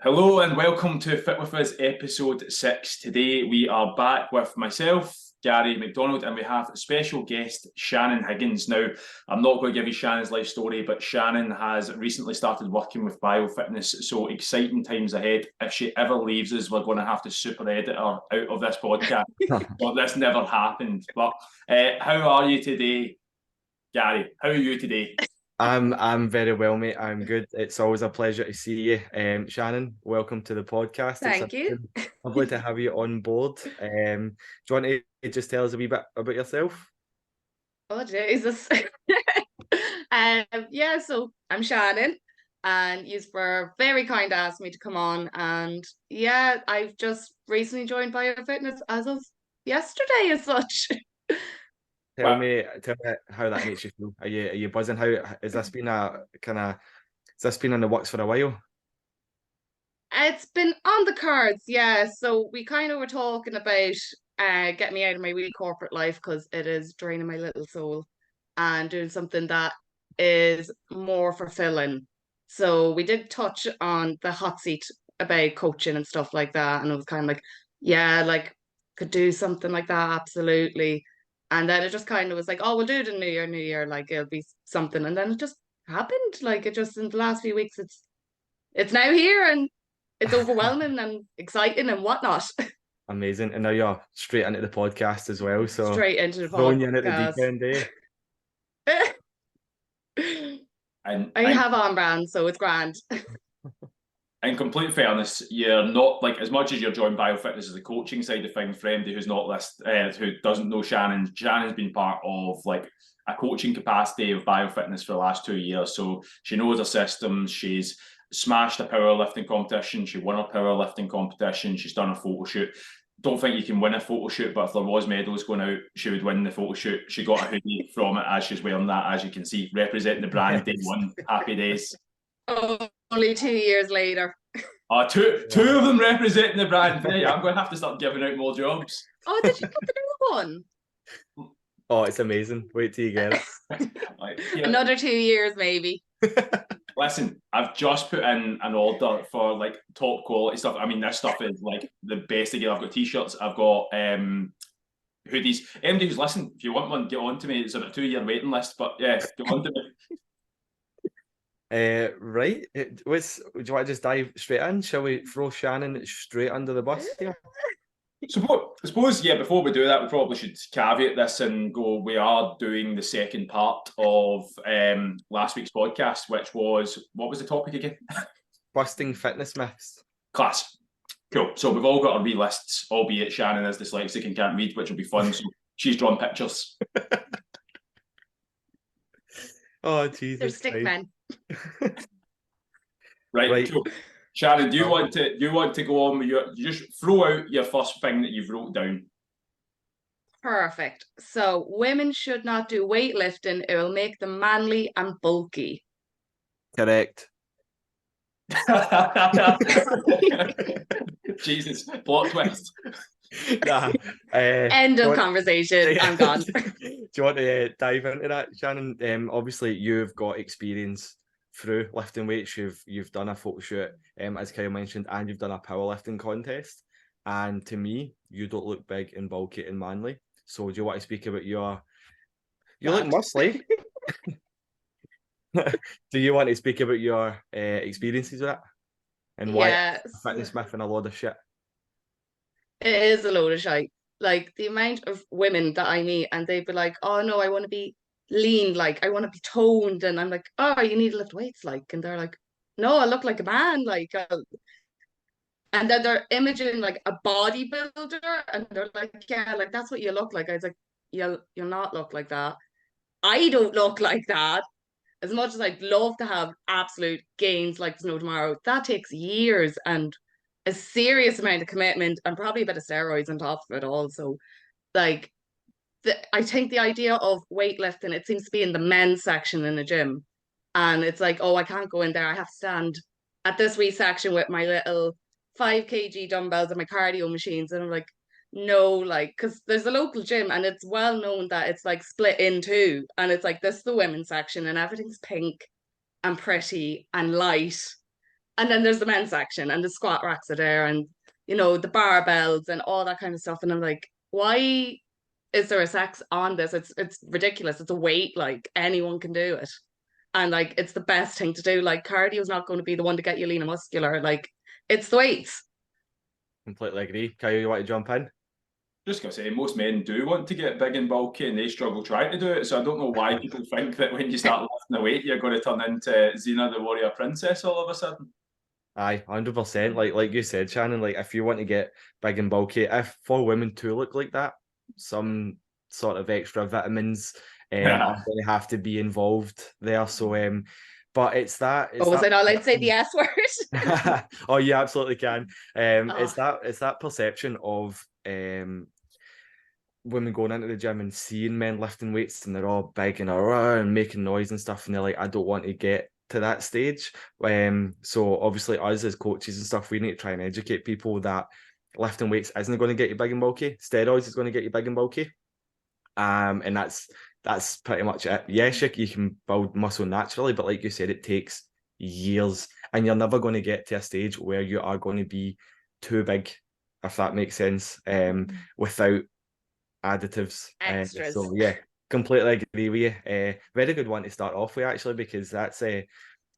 Hello and welcome to Fit With Us episode 6. Today we are back with myself, Gary McDonald, and we have a special guest, Shannon Higgins. Now, I'm not going to give you Shannon's life story, but Shannon has recently started working with biofitness, so exciting times ahead. If she ever leaves us, we're going to have to super edit her out of this podcast. Well, this never happened. But how are you today, Gary? How are you today? I'm very well, mate. I'm good. It's always a pleasure to see you. Shannon, welcome to the podcast. Thank you. Lovely to have you on board. Do you want to just tell us a wee bit about yourself? Oh Jesus. So I'm Shannon, and you were very kind to ask me to come on. And yeah, I've just recently joined BioFitness as of yesterday, as such. Tell me how that makes you feel. Are you buzzing? How has this been has this been in the works for a while? It's been on the cards, yeah. So we kind of were talking about getting me out of my wee corporate life because it is draining my little soul, and doing something that is more fulfilling. So we did touch on the hot seat about coaching and stuff like that, and it was kind of like, yeah, like could do something like that, absolutely. And then it just kind of was like, oh, we'll do it in New Year, like it'll be something. And then it just happened. Like it just in the last few weeks, it's now here and it's overwhelming and exciting and whatnot. Amazing. And now you're straight into the podcast as well. So Straight into the throwing you in at the deep podcast. end, And I have on brand, so it's grand. in complete fairness, you're not like as much as you're joined biofitness as the coaching side of things. For anybody who's not who doesn't know Shannon, Shannon's been part of like a coaching capacity of biofitness for the last 2 years. So she knows her systems. She's smashed a powerlifting competition. She won a powerlifting competition. She's done a photo shoot. Don't think you can win a photo shoot, but if there was medals going out, she would win the photo shoot. She got a hoodie from it as she's wearing that, as you can see, representing the brand. Day one, happy days. Only 2 years later. Two of them representing the brand. Yeah, I'm going to have to start giving out more jobs. Oh, did you get the new one? Oh, it's amazing. Wait till you get it. Another 2 years, maybe. Listen, I've just put in an order for like top quality stuff. I mean, this stuff is like the best again. I've got t-shirts, I've got hoodies. Anybody who's listening, if you want one, get on to me. It's on a 2 year waiting list, but yeah, get on to me. Right. Do you want to just dive straight in? Shall we throw Shannon straight under the bus here? Suppose, yeah, before we do that, we probably should caveat this and go, we are doing the second part of last week's podcast, which was, what was the topic again? Busting fitness myths. Class. Cool. So we've all got our wee lists, albeit Shannon is dyslexic and can't read, which will be fun. So she's drawn pictures. Oh, Jesus. They're stick men. Right. Cool. Shannon, do you want to go on with you just throw out your first thing that you've wrote down? Perfect. So women should not do weightlifting. It will make them manly and bulky. Correct. Jesus, plot twist. Nah, End of conversation. I'm gone. Do you want to dive into that, Shannon? Obviously, you've got experience through lifting weights. You've done a photo shoot, as Kyle mentioned, and you've done a powerlifting contest. And to me, you don't look big and bulky and manly. So, do you want to speak about your? You look muscly. Do you want to speak about your experiences with that and why fitness myth and a lot of shit? It is a load of shit. Like the amount of women that I meet, and they'd be like, "Oh no, I want to be lean. Like I want to be toned," and I'm like, "Oh, you need to lift weights." Like, and they're like, "No, I look like a man." Like, and then they're imaging like a bodybuilder, and they're like, "Yeah, like that's what you look like." I was like, "You'll not look like that. I don't look like that." As much as I'd love to have absolute gains like there's no tomorrow, that takes years and a serious amount of commitment and probably a bit of steroids on top of it also. Like, I think the idea of weightlifting, it seems to be in the men's section in the gym. And it's like, oh, I can't go in there. I have to stand at this wee section with my little 5 kg dumbbells and my cardio machines. And I'm like, no, like, because there's a local gym and it's well known that it's like split in two. And it's like, this is the women's section and everything's pink and pretty and light. And then there's the men's section and the squat racks are there and, you know, the barbells and all that kind of stuff. And I'm like, why is there a sex on this? It's ridiculous. It's a weight, like anyone can do it. And like it's the best thing to do. Like cardio is not going to be the one to get you lean and muscular. Like it's the weights. Completely agree. Kyle, you want to jump in? Just gonna say, most men do want to get big and bulky, and they struggle trying to do it. So I don't know why people think that when you start lifting the weight, you're going to turn into Xena the Warrior Princess all of a sudden. Aye, 100%. Like you said, Shannon, like if you want to get big and bulky, if for women to look like that, some sort of extra vitamins are going to have to be involved there. So but it's that Oh, was I not allowed to say the S word? Oh, you absolutely can. It's Oh. that perception of women going into the gym and seeing men lifting weights and they're all big and making noise and stuff, and they're like, I don't want to get to that stage. So obviously us as coaches and stuff, we need to try and educate people that lifting weights isn't going to get you big and bulky. Steroids is going to get you big and bulky. And that's pretty much it. Yes, you can build muscle naturally, but like you said, it takes years, and you're never going to get to a stage where you are going to be too big, if that makes sense, without additives. Extras. So yeah, completely agree with you. Very good one to start off with, actually, because that's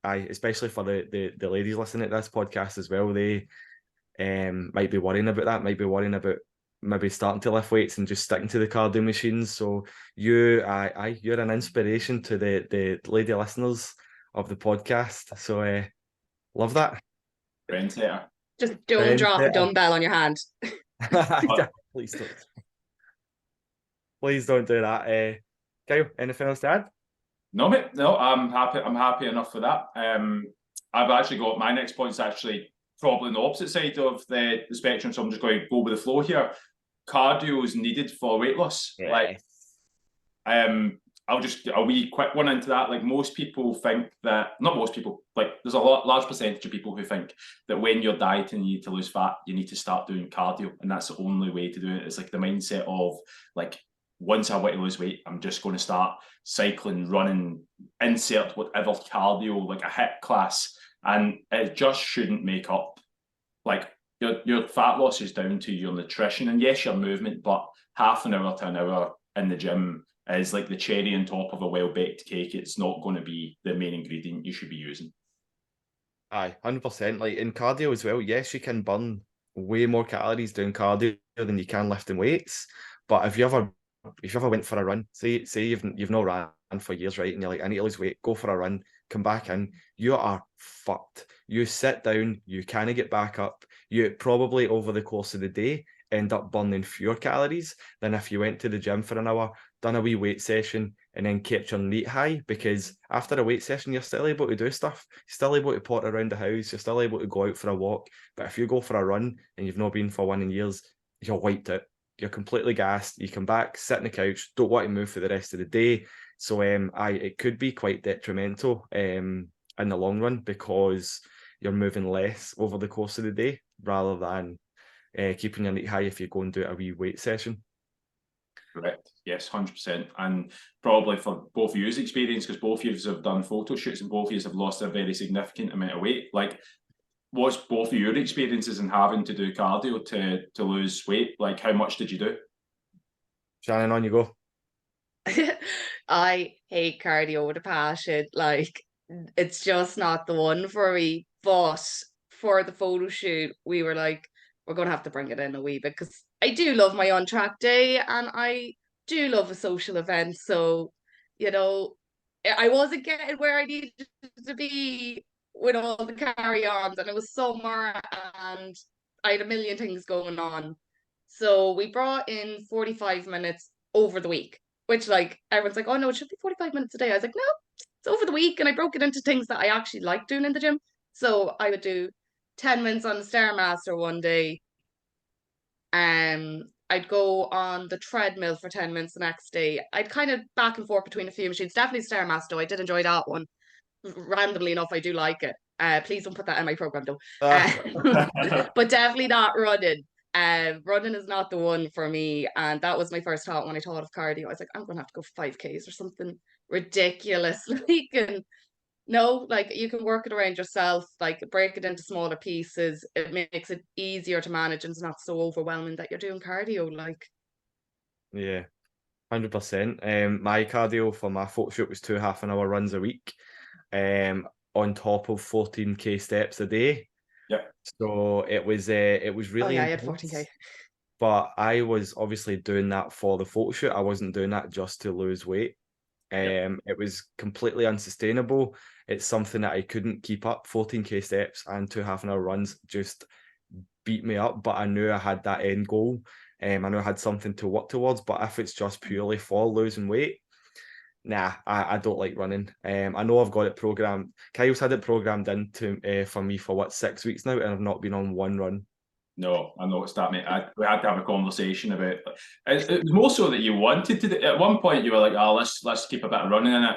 especially for the ladies listening to this podcast as well. They might be worrying about that, might be worrying about maybe starting to lift weights and just sticking to the cardio machines. So you're an inspiration to the lady listeners of the podcast. So love that. Trendsetter. Just don't drop a dumbbell on your hand. Please don't. Please don't do that. Kyle, anything else to add? No, mate. No, I'm happy. I'm happy enough for that. I've actually got my next point's actually probably on the opposite side of the spectrum, so I'm just going to go with the flow here. Cardio is needed for weight loss. Yes. Like, I'll just a wee quick one into that. Like most people think that, not most people, like there's a large percentage of people who think that when you're dieting, you need to lose fat, you need to start doing cardio, and that's the only way to do it. It's like the mindset of like, once I want to lose weight, I'm just going to start cycling, running, insert whatever cardio, like a HIIT class, and it just shouldn't make up. Like your fat loss is down to your nutrition, and yes, your movement, but half an hour to an hour in the gym is like the cherry on top of a well-baked cake. It's not going to be the main ingredient you should be using. Aye, 100%. Like in cardio as well, yes, you can burn way more calories doing cardio than you can lifting weights. But if you ever went for a run, say you've not ran for years, right? And you're like, I need to lose weight, go for a run, come back in, you are fucked. You sit down, you can't get back up. You probably over the course of the day end up burning fewer calories than if you went to the gym for an hour, done a wee weight session, and then kept your NEAT high. Because after a weight session, you're still able to do stuff. You're still able to pot around the house. You're still able to go out for a walk. But if you go for a run and you've not been for one in years, you're wiped out. You're completely gassed. You come back, sit on the couch, don't want to move for the rest of the day. So it could be quite detrimental in the long run, because you're moving less over the course of the day rather than keeping your NEAT high if you go and do a wee weight session. Correct. Yes, 100%. And probably for both of you's experience, because both of you have done photo shoots and both of you have lost a very significant amount of weight. Like, what's both of your experiences in having to do cardio to lose weight? Like, how much did you do? Shannon, on you go. I hate cardio with a passion. Like, it's just not the one for me. But for the photo shoot, we were like, we're going to have to bring it in a wee bit because I do love my on track day and I do love a social event. So, you know, I wasn't getting where I needed to be with all the carry-ons, and it was summer and I had a million things going on. So we brought in 45 minutes over the week, which like everyone's like, oh no, it should be 45 minutes a day. I was like, no, it's over the week. And I broke it into things that I actually like doing in the gym. So I would do 10 minutes on the Stairmaster one day. I'd go on the treadmill for 10 minutes the next day. I'd kind of back and forth between a few machines. Definitely Stairmaster. I did enjoy that one. Randomly enough, I do like it. Please don't put that in my program though. But definitely not running. Running is not the one for me. And that was my first thought when I thought of cardio. I was like, I'm gonna have to go 5Ks or something ridiculous. Like, and No, like you can work it around yourself, like break it into smaller pieces. It makes it easier to manage and it's not so overwhelming that you're doing cardio. Like, Yeah, 100%. My cardio for my photo shoot was 2 half-an-hour runs a week, on top of 14k steps a day. Yeah. So it was oh really yeah, I had intense. 14k. But I was obviously doing that for the photo shoot. I wasn't doing that just to lose weight. It was completely unsustainable. It's something that I couldn't keep up. 14k steps and 2 half-an-hour runs just beat me up. But I knew I had that end goal. I knew I had something to work towards. But if it's just purely for losing weight, nah, I don't like running. I know I've got it programmed. Kyle's had it programmed into for me for what, 6 weeks now, and I've not been on one run. No, I noticed that, mate. We had to have a conversation about it. It was more so that you wanted to. At one point, you were like, "Oh, let's keep a bit of running in it."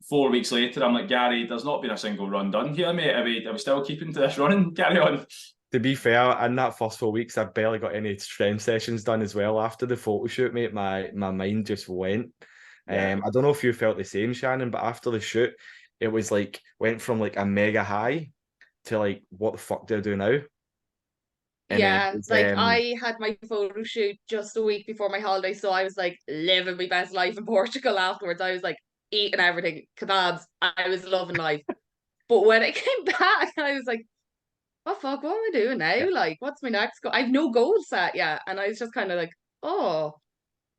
4 weeks later, I'm like, "Gary, there's not been a single run done here, mate. Are we still keeping to this running? Carry on." To be fair, in that first 4 weeks, I barely got any strength sessions done as well. After the photo shoot, mate, my mind just went. Yeah. I don't know if you felt the same, Shannon, but after the shoot, it was like went from like a mega high to like, what the fuck do I do now? And then Yeah, it's, like I had my photo shoot just a week before my holiday, so I was like living my best life in Portugal afterwards. I was like eating everything, kebabs. I was loving life. But when I came back, I was like, oh fuck, what am I doing now? Like, what's my next goal? I have no goal set yet. And I was just kind of like, oh,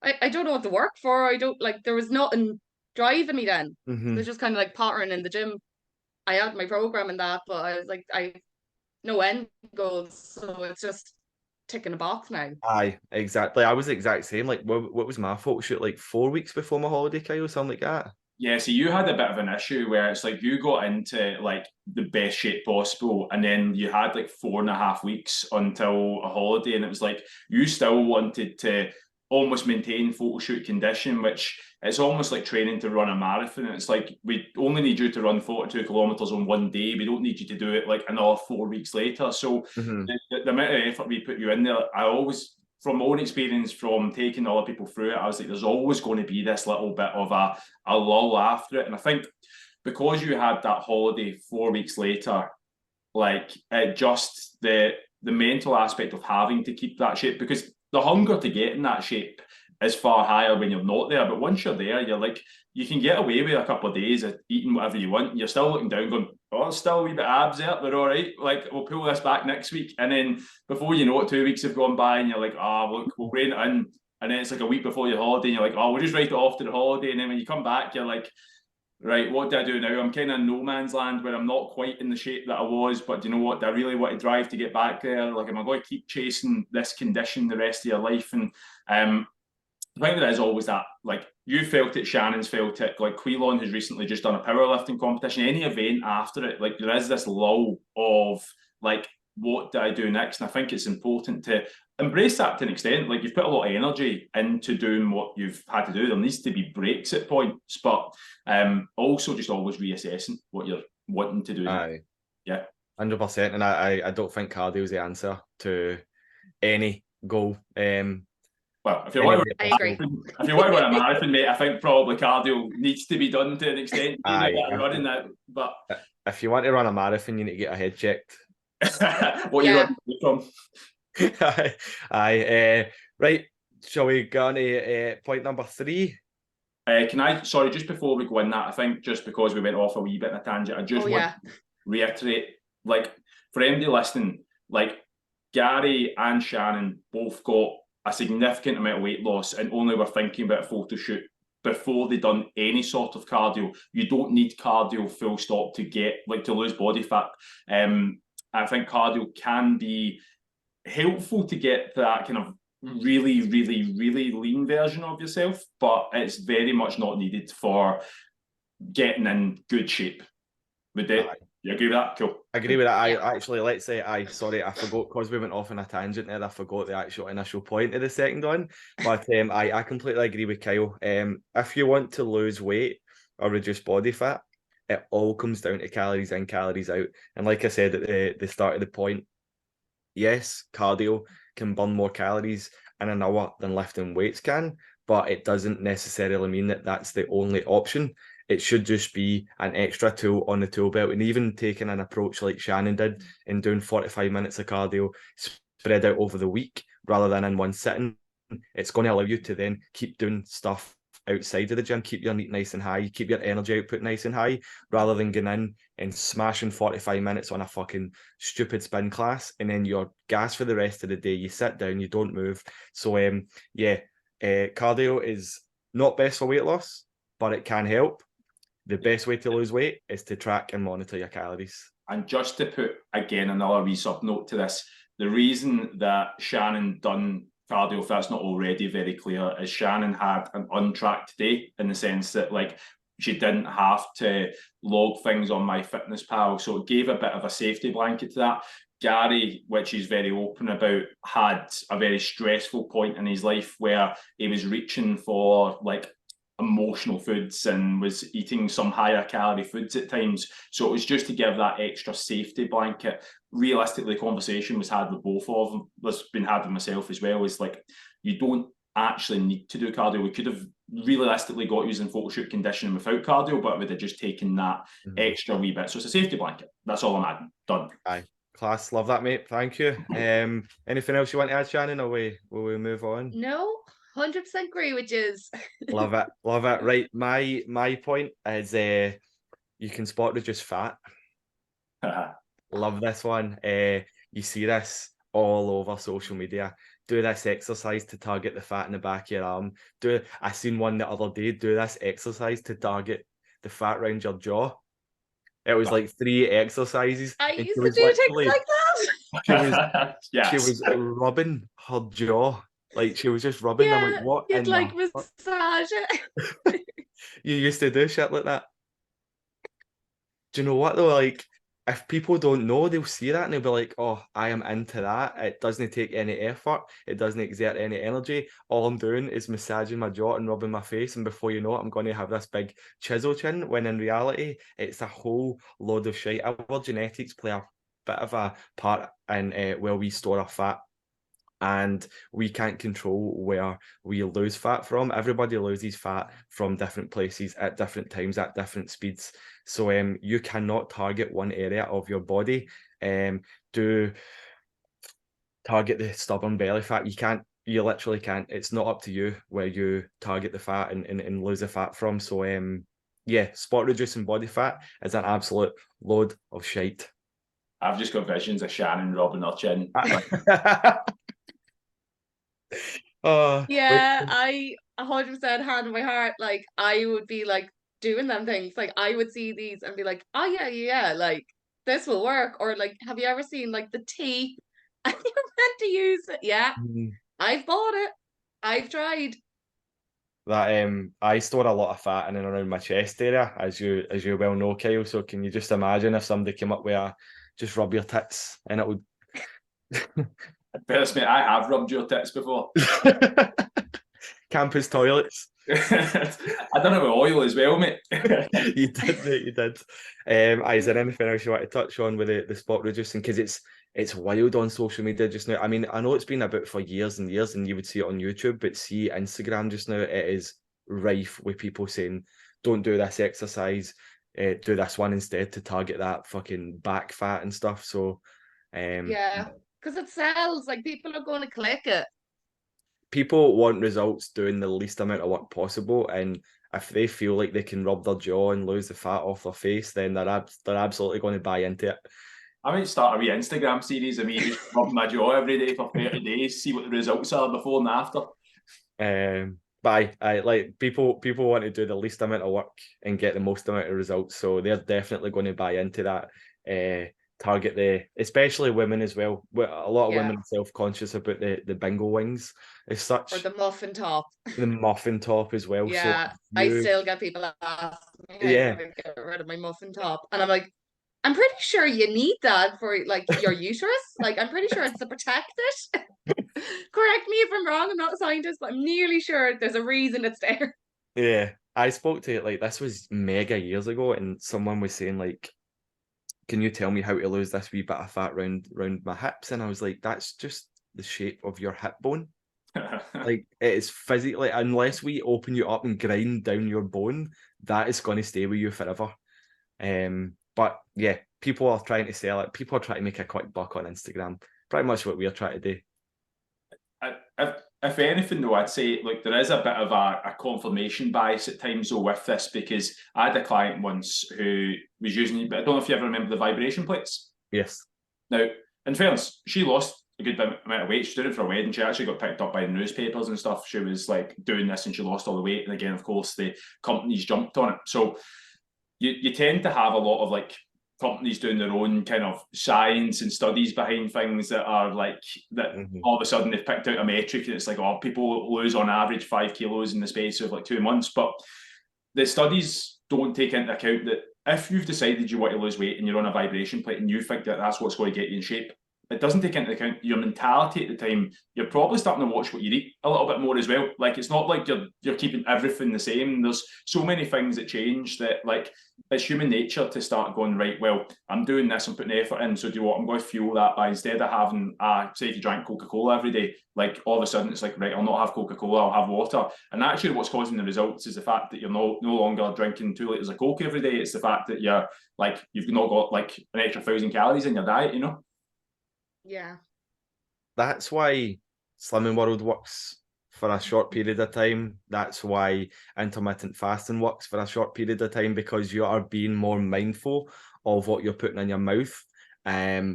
I don't know what to work for. I don't like there was nothing driving me then. I Mhm. was just kind of like pottering in the gym. I had my program and that, but I was like, I no end goals. So it's just ticking a box now. Aye, exactly. I was the exact same. Like, what was my photo shoot like 4 weeks before my holiday, Kyle, something like that? Yeah, so you had a bit of an issue where it's like you got into like the best shape possible, and then you had like 4.5 weeks until a holiday, and it was like you still wanted to almost maintain photo shoot condition, which it's almost like training to run a marathon. It's like we only need you to run 42 kilometers on one day. We don't need you to do it like another 4 weeks later. So Mhm. the amount of effort we put you in there, I always from my own experience from taking other people through it, I was like, there's always going to be this little bit of a lull after it. And I think because you had that holiday 4 weeks later, like it just the mental aspect of having to keep that shape, because the hunger to get in that shape is far higher when you're not there. But once you're there, you're like, you can get away with a couple of days of eating whatever you want. And you're still looking down, going, oh, there's still a wee bit of abs there. They're all right. Like, we'll pull this back next week. And then before you know it, 2 weeks have gone by and you're like, look, we'll rein it in. And then it's like a week before your holiday and you're like, we'll just write it off to the holiday. And then when you come back, you're like, right, what do I do now? I'm kind of in no man's land where I'm not quite in the shape that I was, but do you know what? Do I really want to drive to get back there? Like, am I going to keep chasing this condition the rest of your life? And I think there is always that, like, you felt it, Shannon's felt it, like, Quilon has recently just done a powerlifting competition. Any event after it, like, there is this lull of, like, what do I do next? And I think it's important to embrace that to an extent. Like, you've put a lot of energy into doing what you've had to do. There needs to be breaks at points, but also just always reassessing what you're wanting to do. Aye, Yeah. 100%. And I don't think cardio is the answer to any goal. Well, if you Any want weight I loss agree. goal. if you want to run a marathon, mate, I think probably cardio needs to be done to an extent. Doing a Aye, bit of running that, but if you want to run a marathon, you need to get a head checked. what you Yeah. running away from? Aye, right. Shall we go on to point number 3? Can I, sorry, just before we go in that, I think just because we went off a wee bit in a tangent, I just Oh want yeah. to reiterate, like, for anybody listening, like, Gary and Shannon both got a significant amount of weight loss and only were thinking about a photo shoot before they done any sort of cardio. You don't need cardio full stop to get, like, to lose body fat. I think cardio can be helpful to get that kind of really, really, really lean version of yourself, but it's very much not needed for getting in good shape. Would they? Aye. You agree with that? Cool. I agree with that. I Yeah. actually, let's say, sorry, I forgot because we went off on a tangent there. I forgot the actual initial point of the second one. But I completely agree with Kyle. If you want to lose weight or reduce body fat, it all comes down to calories in, calories out. And like I said at the start of the point, yes, cardio can burn more calories in an hour than lifting weights can, but it doesn't necessarily mean that that's the only option. It should just be an extra tool on the tool belt. And even taking an approach like Shannon did in doing 45 minutes of cardio spread out over the week rather than in one sitting, it's going to allow you to then keep doing stuff outside of the gym, keep your NEAT nice and high, keep your energy output nice and high, rather than going in and smashing 45 minutes on a fucking stupid spin class and then you're gas for the rest of the day. You sit down, you don't move. So cardio is not best for weight loss, but it can help. The best way to lose weight is to track and monitor your calories. And just to put, again, another wee sub note to this, the reason that Shannon done cardio, if that's not already very clear, is Shannon had an untracked day, in the sense that, like, she didn't have to log things on MyFitnessPal, so it gave a bit of a safety blanket to that. Gary, which he's very open about, had a very stressful point in his life where he was reaching for, like, emotional foods and was eating some higher calorie foods at times. So it was just to give that extra safety blanket. Realistically, the conversation was had with both of them. That's been had with myself as well. Is like, you don't actually need to do cardio. We could have realistically got using photo shoot conditioning without cardio, but would have just taken that extra wee bit. So it's a safety blanket. That's all I'm adding. Done. Aye. Class, love that, mate. Thank you. Anything else you want to add, Shannon, or will we move on? No, 100% agree with you. Love it, love it. Right, my point is you can spot reduce fat. Love this one. You see this all over social media. Do this exercise to target the fat in the back of your arm. I seen one the other day. Do this exercise to target the fat around your jaw. It was like 3 exercises. I used to do things like that. She was rubbing her jaw. Like, she was just rubbing. I'm like, what? You'd like massage it. You used to do shit like that. Do you know what though? Like, if people don't know, they'll see that and they'll be like, oh, I am into that. It doesn't take any effort. It doesn't exert any energy. All I'm doing is massaging my jaw and rubbing my face. And before you know it, I'm going to have this big chisel chin, when in reality, it's a whole load of shit. Our genetics play a bit of a part in where we store our fat. And we can't control where we lose fat from. Everybody loses fat from different places at different times at different speeds. So you cannot target one area of your body. Do target the stubborn belly fat. You literally can't. It's not up to you where you target the fat and lose the fat from. So spot reducing body fat is an absolute load of shite. I've just got visions of Shannon rubbing her chin. Yeah, I 100% hand on my heart. Like, I would be like doing them things. Like, I would see these and be like, oh yeah, like this will work. Or like, have you ever seen like the tape and you're meant to use it? Yeah, I've bought it. I've tried. That I store a lot of fat in and around my chest area, as you well know, Kyle. So can you just imagine if somebody came up with a just rub your tits and it would Personally, I have rubbed your tits before. Campus toilets. I done it with oil as well, mate. You did, mate, you did. Is there anything else you want to touch on with the spot reducing? Because it's wild on social media just now. I mean, I know it's been about for years and years, and you would see it on YouTube, but see Instagram just now, it is rife with people saying, don't do this exercise, do this one instead to target that fucking back fat and stuff. So yeah, because it sells. Like, people are going to click it. People want results doing the least amount of work possible, and if they feel like they can rub their jaw and lose the fat off their face, then they're absolutely going to buy into it. I might start a wee Instagram series of me just rubbing my jaw every day for 30 days, see what the results are before and after. But I like people want to do the least amount of work and get the most amount of results, so they're definitely going to buy into that. Target especially women as well. A lot of women are self-conscious about the bingo wings as such. Or the muffin top. The muffin top as well. Yeah, so I still get people asking me how to get rid of my muffin top. And I'm like, I'm pretty sure you need that for like your uterus. Like, I'm pretty sure it's to protect it. Correct me if I'm wrong, I'm not a scientist, but I'm nearly sure there's a reason it's there. Yeah, I spoke to like, this was mega years ago, and someone was saying like, can you tell me how to lose this wee bit of fat round my hips? And I was like, that's just the shape of your hip bone. Like, it is physically, unless we open you up and grind down your bone, that is going to stay with you forever. But yeah, people are trying to sell it. People are trying to make a quick buck on Instagram. Pretty much what we are trying to do. If anything, though, I'd say like there is a bit of a confirmation bias at times though with this, because I had a client once who was using, but I don't know if you ever remember the vibration plates. Yes. Now, in fairness, she lost a good amount of weight. She did it for a wedding. She actually got picked up by the newspapers and stuff. She was like doing this and she lost all the weight. And again, of course, the companies jumped on it. So you tend to have a lot of like companies doing their own kind of science and studies behind things that are like that all of a sudden they've picked out a metric and it's like, oh, people lose on average 5 kilos in the space of like 2 months. But the studies don't take into account that if you've decided you want to lose weight and you're on a vibration plate and you think that that's what's going to get you in shape, it doesn't take into account your mentality at the time. You're probably starting to watch what you eat a little bit more as well. Like, it's not like you're keeping everything the same. There's so many things that change that, like, it's human nature to start going, right, well, I'm doing this, I'm putting effort in, so do you know what, I'm going to fuel that by, instead of having, say if you drank Coca-Cola every day, like all of a sudden it's like, right, I'll not have Coca-Cola, I'll have water. And actually what's causing the results is the fact that you're no longer drinking 2 litres of Coke every day. It's the fact that you're like, you've not got like an extra 1,000 calories in your diet, you know? Yeah. That's why Slimming World works for a short period of time. That's why intermittent fasting works for a short period of time, because you are being more mindful of what you're putting in your mouth.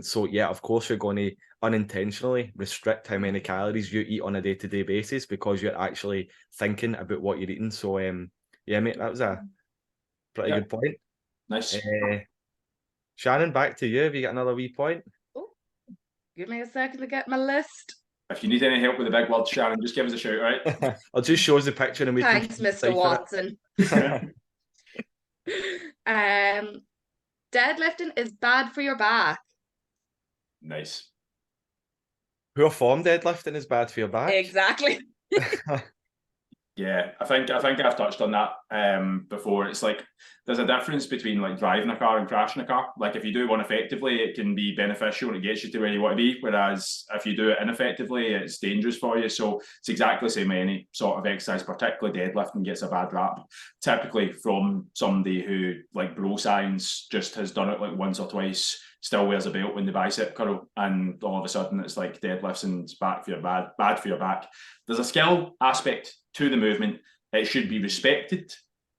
So yeah, of course you're going to unintentionally restrict how many calories you eat on a day-to-day basis because you're actually thinking about what you're eating. So yeah, mate, that was a pretty good point. Nice. Shannon, back to you. Have you got another wee point? Oh, give me a second to get my list. If you need any help with the big words, Sharon, just give us a shout, all right? I'll just show us the picture and we Thanks, can Mr. Watson. Deadlifting is bad for your back. Nice. Poor form deadlifting is bad for your back. Exactly. Yeah, I think I've touched on that before. It's like there's a difference between like driving a car and crashing a car. Like, if you do one effectively, it can be beneficial and it gets you to where you want to be. Whereas if you do it ineffectively, it's dangerous for you. So it's exactly the same with any sort of exercise, particularly deadlifting gets a bad rap. Typically from somebody who, like, bro science, just has done it like once or twice, still wears a belt when the bicep curl, and all of a sudden it's like deadlifts and it's bad for your back. There's a skill aspect to the movement. It should be respected.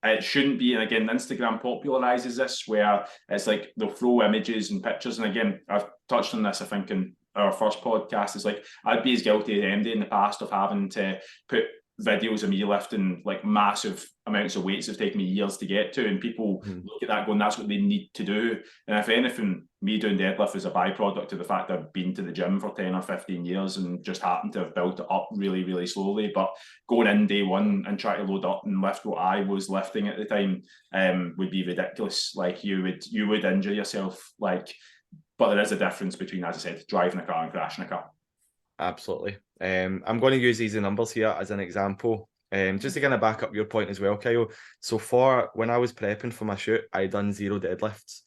It shouldn't be, and again, Instagram popularizes this, where it's like they'll throw images and pictures. And again, I've touched on this, I think, in our first podcast. It's like, I'd be as guilty as MD in the past of having to put videos of me lifting like massive amounts of weights that have taken me years to get to, and people look at that going, that's what they need to do. And if anything, me doing deadlift is a byproduct of the fact that I've been to the gym for 10 or 15 years and just happened to have built it up really, really slowly. But going in day one and try to load up and lift what I was lifting at the time would be ridiculous. Like, you would injure yourself. Like, but there is a difference between, as I said, driving a car and crashing a car. Absolutely. I'm going to use easy numbers here as an example, just to kind of back up your point as well, Kyle. So for when I was prepping for my shoot, I done 0 deadlifts.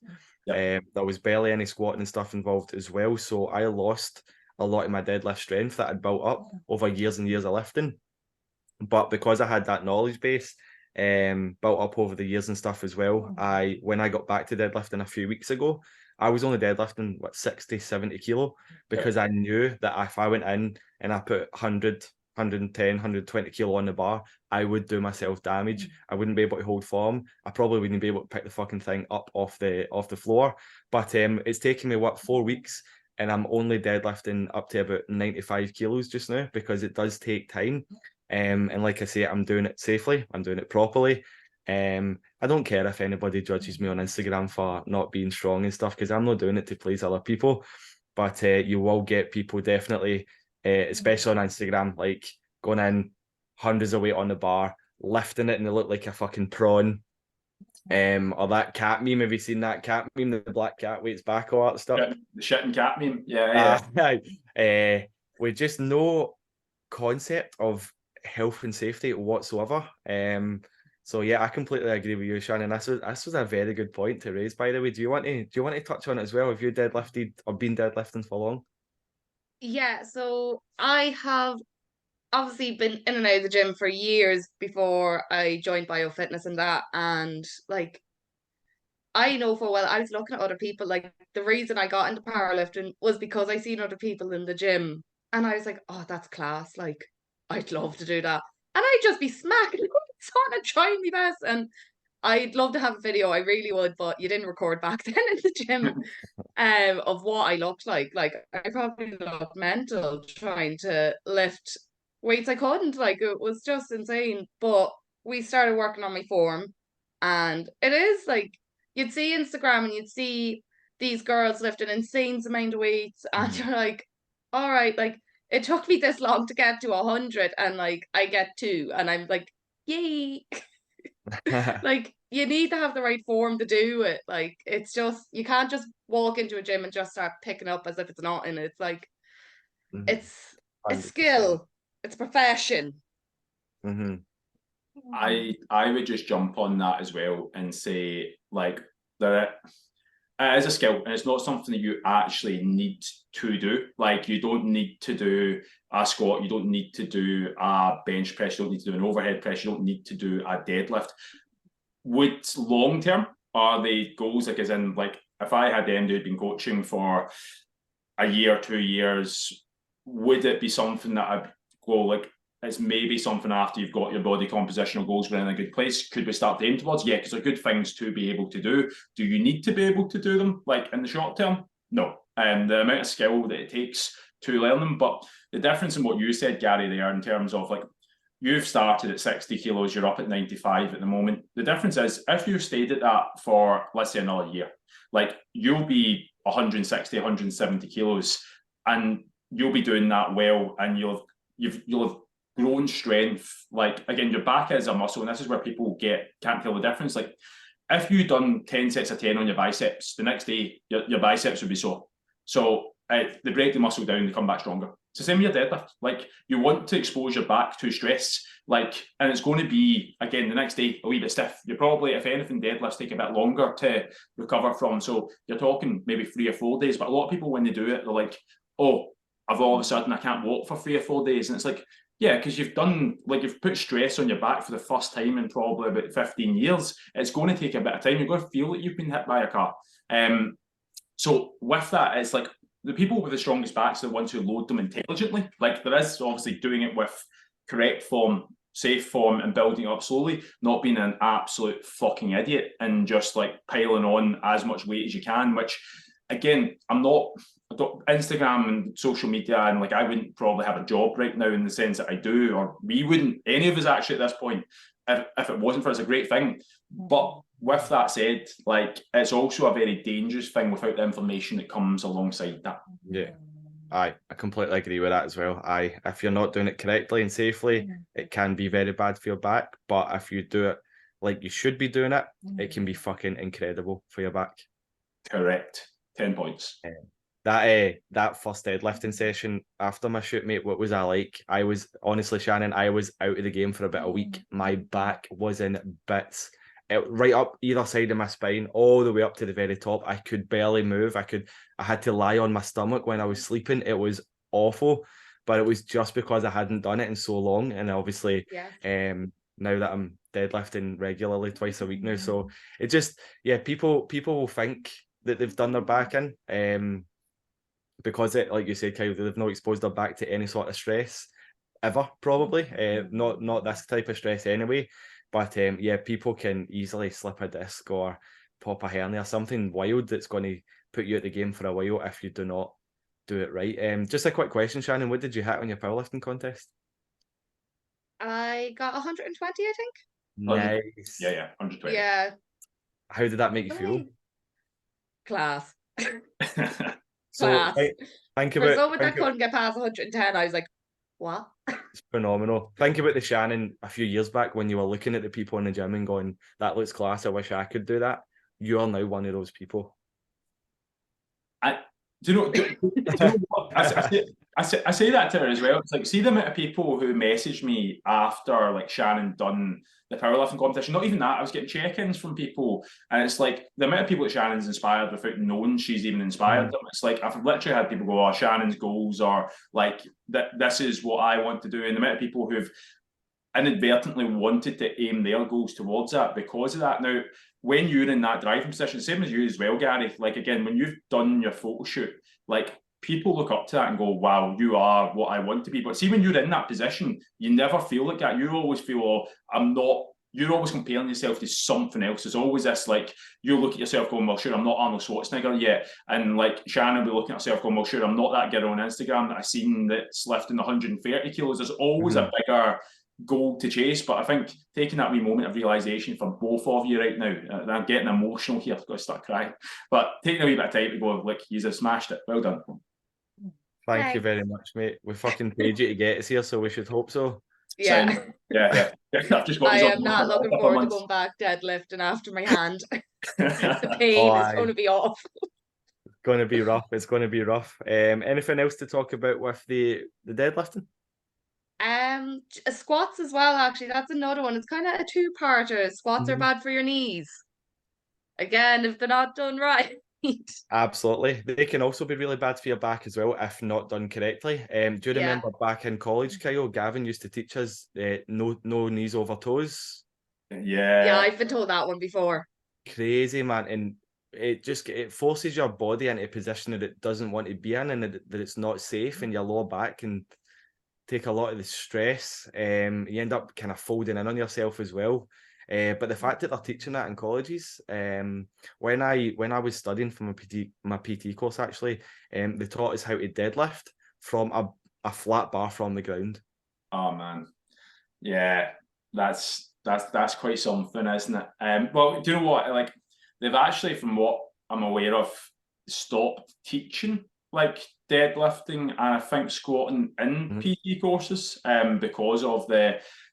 There was barely any squatting and stuff involved as well. So I lost a lot of my deadlift strength that I'd built up over years and years of lifting. But because I had that knowledge base built up over the years and stuff as well, when I got back to deadlifting a few weeks ago, I was only deadlifting 60, 70 kilo, because I knew that if I went in and I put 100, 110, 120 kilo on the bar, I would do myself damage. I wouldn't be able to hold form. I probably wouldn't be able to pick the fucking thing up off the floor. But it's taken me 4 weeks, and I'm only deadlifting up to about 95 kilos just now, because it does take time. And like I say, I'm doing it safely, I'm doing it properly. I don't care if anybody judges me on Instagram for not being strong and stuff, because I'm not doing it to please other people. But you will get people definitely, especially on Instagram, like going in hundreds of weight on the bar, lifting it, and they look like a fucking prawn. Or that cat meme. Have you seen that cat meme? The black cat weights back, all that stuff. The shit and cat meme. Yeah. With just no concept of health and safety whatsoever. So yeah, I completely agree with you, Shannon. This was a very good point to raise, by the way. Do you want to touch on it as well? Have you deadlifted or been deadlifting for long? Yeah, so I have obviously been in and out of the gym for years before I joined biofitness and that, and like I know for a while I was looking at other people. Like the reason I got into powerlifting was because I seen other people in the gym, and I was like, oh, that's class. Like I'd love to do that, and I'd just be smacking on and trying my best. And I'd love to have a video. I really would, but you didn't record back then in the gym. Of what I looked like. Like I probably looked mental trying to lift weights I couldn't. Like it was just insane. But we started working on my form, and it is like you'd see Instagram and you'd see these girls lifting insane amount of weights, and you're like, all right, like it took me this long to get to 100, and like I get two, and I'm like, yay. Like you need to have the right form to do it. Like it's just you can't just walk into a gym and just start picking up as if it's not in it. It's like it's a 100%. skill, it's a profession. Mm-hmm. I would just jump on that as well and say like that it is a skill and it's not something that you actually need to do. Like you don't need to do a squat, you don't need to do a bench press, you don't need to do an overhead press, you don't need to do a deadlift. Would long term are the goals like as in like if I had them who'd been coaching for a year, 2 years, would it be something that I'd go like it's maybe something after you've got your body compositional goals were in a good place? Could we start to aim towards? Yeah, because they're good things to be able to do. Do you need to be able to do them like in the short term? No. The amount of skill that it takes to learn them. But the difference in what you said, Gary, there in terms of like you've started at 60 kilos, you're up at 95 at the moment. The difference is if you stayed at that for let's say another year, like you'll be 160, 170 kilos, and you'll be doing that well, and you'll have grown strength. Like again, your back is a muscle, and this is where people can't tell the difference. Like if you've done 10 sets of 10 on your biceps, the next day your biceps would be sore. So they break the muscle down, they come back stronger. It's the same with your deadlift. Like you want to expose your back to stress, like, and it's going to be again the next day a wee bit stiff. You probably, if anything, deadlifts take a bit longer to recover from. So you're talking maybe 3 or 4 days. But a lot of people when they do it, they're like, "Oh, I've all of a sudden I can't walk for 3 or 4 days," and it's like, yeah, because you've put stress on your back for the first time in probably about 15 years. It's going to take a bit of time. You're going to feel that you've been hit by a car. So with that, it's like the people with the strongest backs are the ones who load them intelligently. Like there is obviously doing it with correct form, safe form, and building it up slowly, not being an absolute fucking idiot and just like piling on as much weight as you can, which again, Instagram and social media, and like I wouldn't probably have a job right now in the sense that I do, or we wouldn't, any of us actually at this point, if it wasn't for it's a great thing. But with that said, like it's also a very dangerous thing without the information that comes alongside that. Yeah. I completely agree with that as well. If you're not doing it correctly and safely, it can be very bad for your back. But if you do it like you should be doing it, it can be fucking incredible for your back. Correct. 10 points. That first deadlifting session after my shoot, mate, what was I like? I was honestly, Shannon, I was out of the game for about a week. My back was in bits. Right up either side of my spine, all the way up to the very top. I could barely move. I had to lie on my stomach when I was sleeping. It was awful, but it was just because I hadn't done it in so long. And obviously, now that I'm deadlifting regularly twice a week now, so it just, people will think that they've done their back in, because it, like you said, Kyle, they've not exposed their back to any sort of stress ever, probably. Not this type of stress anyway. But people can easily slip a disc or pop a hernia, something wild that's going to put you at the game for a while if you do not do it right. Just a quick question, Shannon. What did you hit on your powerlifting contest? I got 120, I think. Nice. Yeah, 120. Yeah. How did that make you feel? Class. So Class. think For about someone that couldn't get past 110, I was like, what? it's phenomenal. Think about the Shannon a few years back when you were looking at the people in the gym and going, that looks class, I wish I could do that. You are now one of those people. Do you know what? I say that to her as well. It's like, see the amount of people who messaged me after like Shannon done the powerlifting competition. Not even that, I was getting check-ins from people, and it's like the amount of people that Shannon's inspired without knowing she's even inspired them. It's like I've literally had people go, "Oh, Shannon's goals are like that. This is what I want to do," and the amount of people who've inadvertently wanted to aim their goals towards that because of that. Now, when you're in that driving position, same as you as well, Gary. Like again, when you've done your photo shoot, like people look up to that and go, wow, you are what I want to be. But see, when you're in that position, you never feel like that. You always feel, oh, I'm not. You're always comparing yourself to something else. There's always this, like, you look at yourself going, well, sure, I'm not Arnold Schwarzenegger yet. And like Shannon will be looking at herself going, well, sure, I'm not that girl on Instagram that I've seen that's lifting 130 kilos. There's always a bigger goal to chase. But I think taking that wee moment of realisation for both of you right now, I'm getting emotional here, I've got to start crying. But taking a wee bit of time to go, like, you have smashed it. Well done. Thank you very much, mate. We fucking paid you to get us here, so we should hope so. Yeah. Yeah. I've just got I am not looking forward to going back deadlifting after my hand. The pain is going to be off. It's going to be rough. It's going to be rough. Anything else to talk about with the deadlifting? Squats as well, actually. That's another one. It's kind of a two-parter. Squats are bad for your knees. Again, if they're not done right. Absolutely. They can also be really bad for your back as well if not done correctly. Do you remember back in college, Kyle, Gavin used to teach us no knees over toes? Yeah, I've been told that one before. Crazy, man. And it forces your body into a position that it doesn't want to be in, and that it's not safe, and your lower back can take a lot of the stress. You end up kind of folding in on yourself as well. But the fact that they're teaching that in colleges, when I was studying for my PT course, actually, they taught us how to deadlift from a flat bar from the ground. Oh man, yeah, that's quite something, isn't it? Well, do you know what? Like, they've actually, from what I'm aware of, stopped teaching like deadlifting and I think squatting in PT courses, because of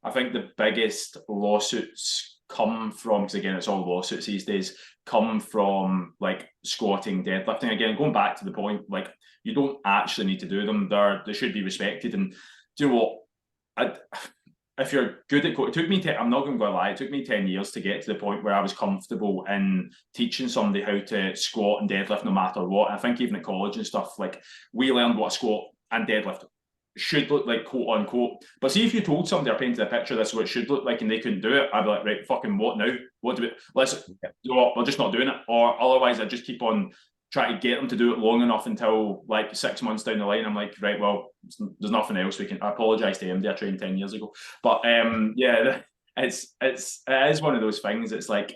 I think the biggest lawsuits come from, because again, it's all lawsuits these days, come from like squatting, deadlifting. Again, going back to the point, like, you don't actually need to do them. They should be respected. And do you know what? If you're good at it took me I'm not going to lie, it took me 10 years to get to the point where I was comfortable in teaching somebody how to squat and deadlift no matter what. And I think even at college and stuff, like, we learned what a squat and deadlift should look like, quote unquote. But see, if you told somebody or painted a picture, this is what it should look like, and they couldn't do it, I'd be like, right, fucking what now? What do we, let's, you know what, we're just not doing it. Or otherwise I'd just keep on trying to get them to do it long enough until like 6 months down the line, I'm like, right, well, there's nothing else we can. I apologise to MD, I trained 10 years ago. But yeah, it is one of those things. It's like,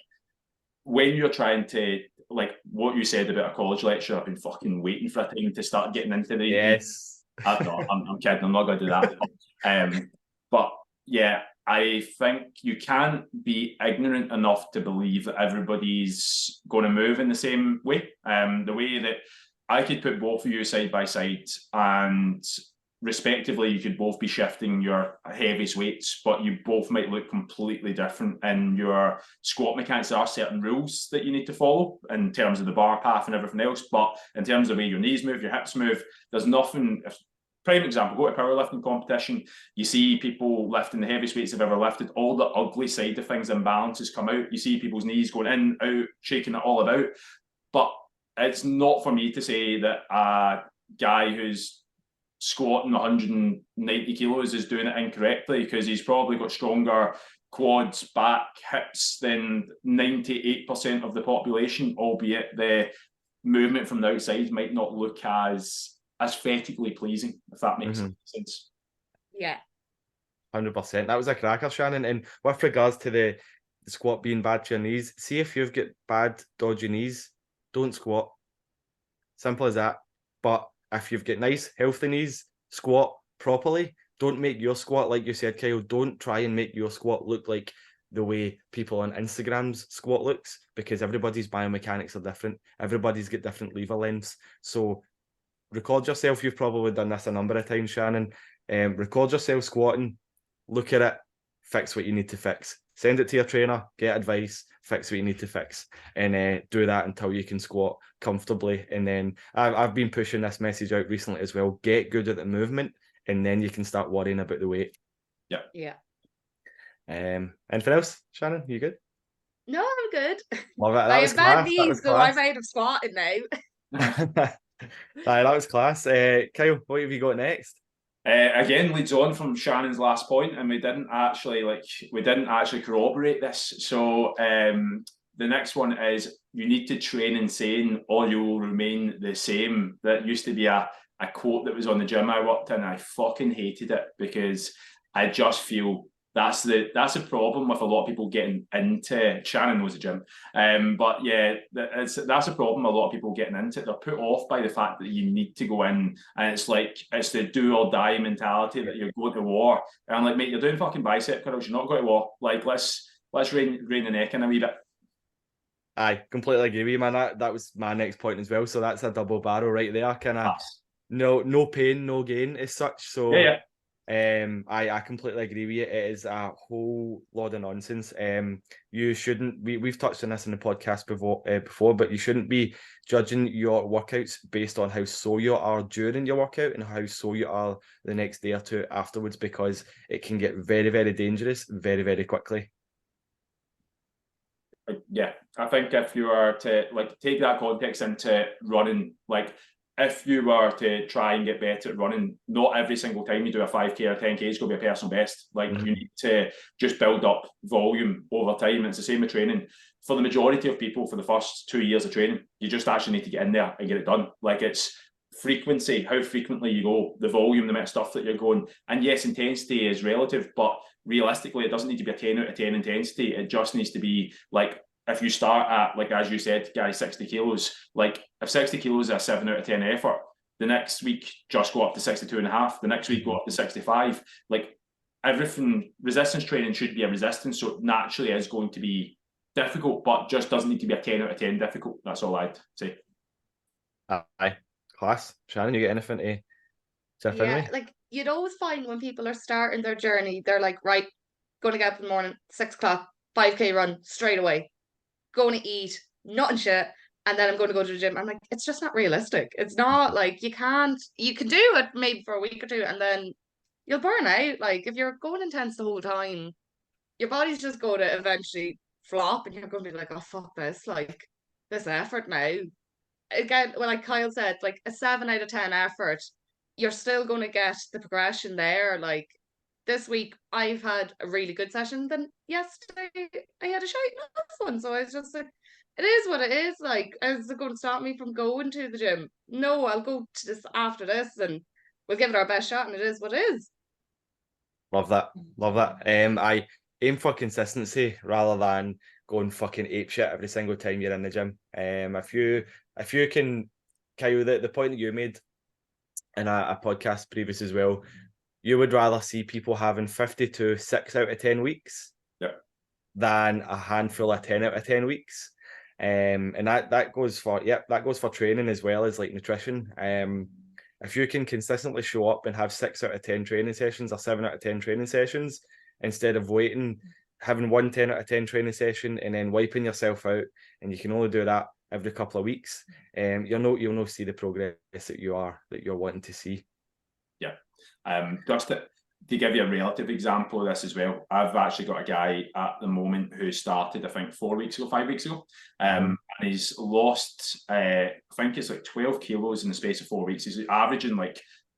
when you're trying to, like what you said about a college lecture, I've been fucking waiting for a time to start getting into the. Yes. I'm kidding. I'm not going to do that. But yeah, I think you can't be ignorant enough to believe that everybody's going to move in the same way. The way that I could put both of you side by side, and respectively, you could both be shifting your heaviest weights, but you both might look completely different in your squat mechanics. There are certain rules that you need to follow in terms of the bar path and everything else, but in terms of the way your knees move, your hips move, there's nothing. Prime example, go to a powerlifting competition, you see people lifting the heaviest weights they've ever lifted, all the ugly side of things, imbalances come out. You see people's knees going in, out, shaking it all about. But it's not for me to say that a guy who's squatting 190 kilos is doing it incorrectly, because he's probably got stronger quads, back, hips than 98% of the population, albeit the movement from the outside might not look as aesthetically pleasing, if that makes sense. Yeah. 100%. That was a cracker, Shannon. And with regards to the squat being bad to your knees, see if you've got bad, dodgy knees, don't squat. Simple as that. But if you've got nice, healthy knees, squat properly. Don't make your squat, like you said, Kyle, don't try and make your squat look like the way people on Instagram's squat looks, because everybody's biomechanics are different. Everybody's got different lever lengths. So record yourself. You've probably done this a number of times, Shannon. Record yourself squatting, look at it, fix what you need to fix. send it to your trainer, get advice, fix what you need to fix, and do that until you can squat comfortably. And then I've been pushing this message out recently as well. Get good at the movement, and then you can start worrying about the weight. Yeah. Anything else, Shannon? You good? No, I'm good. Love it. That I was have bad class. That knees, was so I'm class. out of squatting now. That was class. Kyle, what have you got next? Again, leads on from Shannon's last point, and we didn't actually corroborate this. So the next one is you need to train insane, or you will remain the same. That used to be a quote that was on the gym I worked in. I fucking hated it because I just feel that's the problem with a lot of people getting into. Shannon knows the gym, but yeah, that's a problem. A lot of people getting into it. They're put off by the fact that you need to go in, and it's the do or die mentality that you're going to war. And I'm like, mate, you're doing fucking bicep curls. You're not going to war. Like, let's rein the neck in a wee bit. I completely agree with you, man. That was my next point as well. So that's a double barrel right there. Kind of no pain, no gain as such. So yeah. I completely agree with you. It is a whole lot of nonsense. You shouldn't. We've touched on this in the podcast before, but you shouldn't be judging your workouts based on how sore you are during your workout and how sore you are the next day or two afterwards, because it can get very, very dangerous very, very quickly. Yeah, I think if you were to take that context into running, if you were to try and get better at running, not every single time you do a 5K or 10K is going to be a personal best. You need to just build up volume over time. It's the same with training. For the majority of people, for the first 2 years of training, you just actually need to get in there and get it done. It's frequency, how frequently you go, the volume, the amount of stuff that you're going. And yes, intensity is relative, but realistically, it doesn't need to be a 10 out of 10 intensity. It just needs to be if you start at, as you said, guys, 60 kilos, if 60 kilos is a 7 out of 10 effort, the next week just go up to 62 and a half, the next week go up to 65. Everything, resistance training should be a resistance, so it naturally is going to be difficult, but just doesn't need to be a 10 out of 10 difficult. That's all I'd say. Aye, class. Shannon, you get anything to chip in with? You'd always find when people are starting their journey, they're like, right, going to get up in the morning, 6 o'clock, 5K run straight away, going to eat, nothing shit, and then I'm going to go to the gym. I'm like, it's just not realistic. It's not you can do it maybe for a week or two, and then you'll burn out. If you're going intense the whole time, your body's just going to eventually flop, and you're going to be like, oh, fuck this, this effort now. Again, like Kyle said, a 7 out of 10 effort, you're still going to get the progression there. This week, I've had a really good session. Then yesterday, I had a shite enough one. So I was just like, it is what it is. Is it going to stop me from going to the gym? No, I'll go to this after this, and we'll give it our best shot, and it is what it is. Love that. Love that. I aim for consistency rather than going fucking apeshit every single time you're in the gym. If you can, Kyle, the point that you made in a podcast previous as well, you would rather see people having 52 6 out of 10 weeks than a handful of 10 out of 10 weeks. And that goes for training as well as nutrition. If you can consistently show up and have 6 out of 10 training sessions or 7 out of 10 training sessions, instead of having one 10 out of 10 training session and then wiping yourself out, and you can only do that every couple of weeks, you'll not see the progress that you're wanting to see. Yeah. Just to give you a relative example of this as well, I've actually got a guy at the moment who started, I think, 5 weeks ago, and he's lost, I think it's 12 kilos in the space of 4 weeks. He's averaging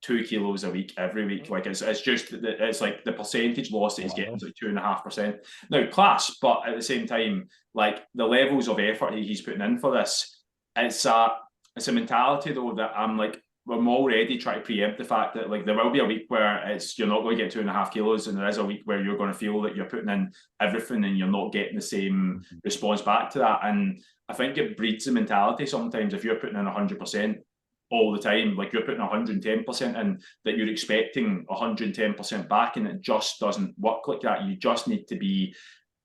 2 kilos a week every week. It's just the percentage loss that he's getting is 2.5%. Now, class, but at the same time, the levels of effort he's putting in for this, it's a mentality though that I'm I'm already trying to preempt the fact that there will be a week where you're not going to get 2.5 kilos, and there is a week where you're going to feel that you're putting in everything and you're not getting the same response back to that. And I think it breeds the mentality sometimes if you're putting in 100% all the time, you're putting 110% in, that you're expecting 110% back, and it just doesn't work like that. You just need to be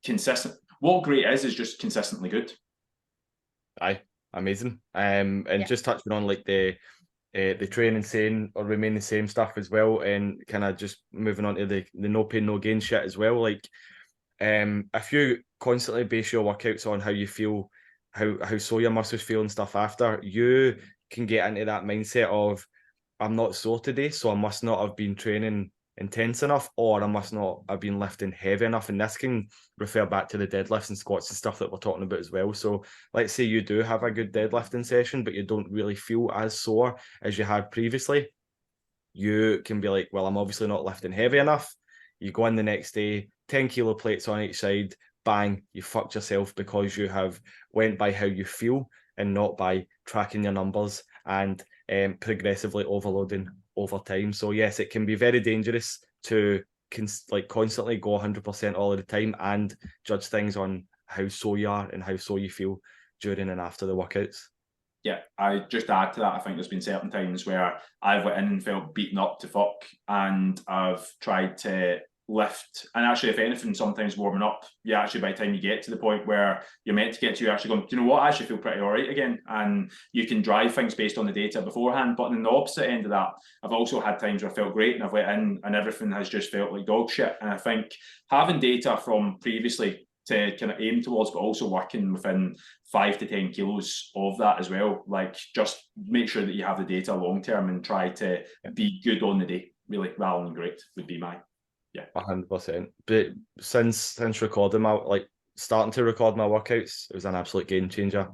consistent. What great is just consistently good. Aye, amazing. Just touching on the train insane or remain the same stuff as well, and kind of just moving on to the no pain no gain shit as well. if you constantly base your workouts on how you feel, how sore your muscles feel and stuff after, you can get into that mindset of, I'm not sore today, so I must not have been training intense enough, or I must not have been lifting heavy enough. And this can refer back to the deadlifts and squats and stuff that we're talking about as well. So let's say you do have a good deadlifting session, but you don't really feel as sore as you had previously. You can be like, well, I'm obviously not lifting heavy enough. You go in the next day, 10 kilo plates on each side, bang, you fucked yourself because you have went by how you feel and not by tracking your numbers and progressively overloading over time. So yes, it can be very dangerous to constantly go 100% all of the time and judge things on how sore you are and how sore you feel during and after the workouts. Yeah, I just add to that. I think there's been certain times where I've went in and felt beaten up to fuck, and I've tried to lift. And actually, if anything, sometimes warming up, you actually, by the time you get to the point where you're meant to get to, you're actually going, do you know what? I actually feel pretty all right again. And you can drive things based on the data beforehand. But on the opposite end of that, I've also had times where I felt great and I've went in and everything has just felt like dog shit. And I think having data from previously to kind of aim towards, but also working within 5 to 10 kilos of that as well. Like, just make sure that you have the data long term and try to be good on the day, really, rather than great would be my 100%. But since recording starting to record my workouts, it was an absolute game changer.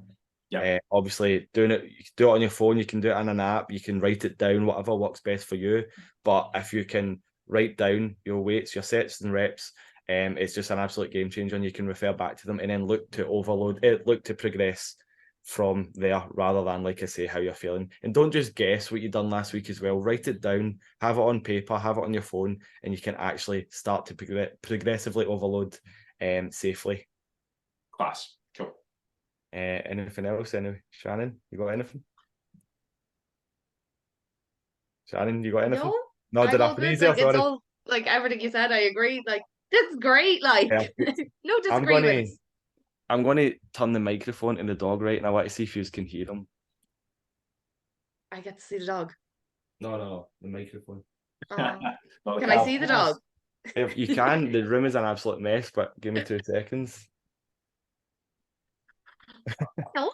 Yeah. Obviously, doing it, you can do it on your phone, you can do it in an app, you can write it down, whatever works best for you. But if you can write down your weights, your sets and reps, it's just an absolute game changer, and you can refer back to them and then look to progress from there, rather than, like I say, how you're feeling. And don't just guess what you've done last week as well. Write it down, have it on paper, have it on your phone, and you can actually start to progressively overload safely. Class. Cool. Anything else? Anyway, Shannon, you got anything? Shannon, you got anything? No, Did I freeze you? it's all like everything you said. I agree. Like, this is great. Like, no disagreements. I'm gonna turn the microphone to the dog, right? And I want to see if you can hear him. I get to see the dog. No, the microphone. Can I see the dog? If you can, the room is an absolute mess, but give me 2 seconds. No.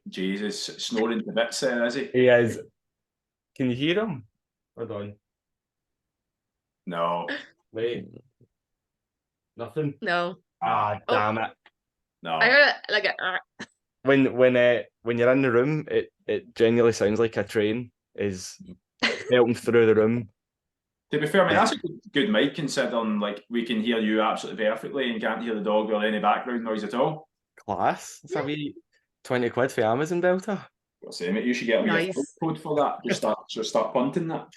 Jesus, snoring to bits there, is he? He is. Can you hear him? Hold on. No. Wait. Nothing? No. Damn it. No. I heard it like a... When you're in the room, it genuinely sounds like a train is melting through the room. To be fair, I mean, that's a good mic considering, like, we can hear you absolutely perfectly and can't hear the dog or any background noise at all. Class. It's a wee 20 quid for Amazon Belter. What's the mate? You should get a wee code for that. Just start punting that.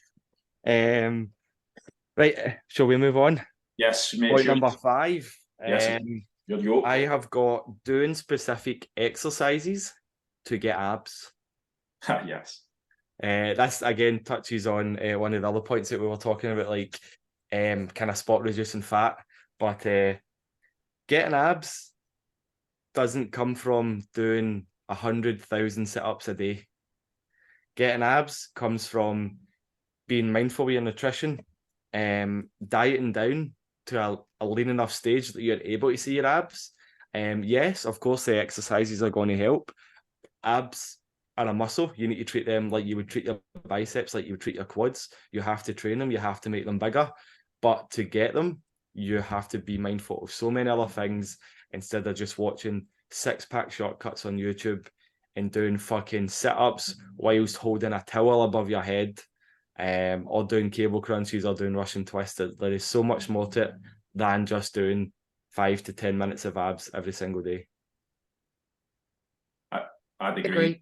Right, shall we move on? Yes, mate. Point number 5. Yes. I have got doing specific exercises to get abs. Yes. That's again touches on one of the other points that we were talking about, like kind of spot reducing fat. But getting abs doesn't come from doing 100,000 sit-ups a day. Getting abs comes from being mindful with your nutrition, dieting down to a lean enough stage that you're able to see your abs. Yes, of course, the exercises are going to help. Abs are a muscle. You need to treat them like you would treat your biceps, like you would treat your quads. You have to train them. You have to make them bigger. But to get them, you have to be mindful of so many other things instead of just watching 6-pack shortcuts on YouTube and doing fucking sit-ups whilst holding a towel above your head, or doing cable crunches or doing Russian twists. There is so much more to it than just doing 5 to 10 minutes of abs every single day. I'd agree.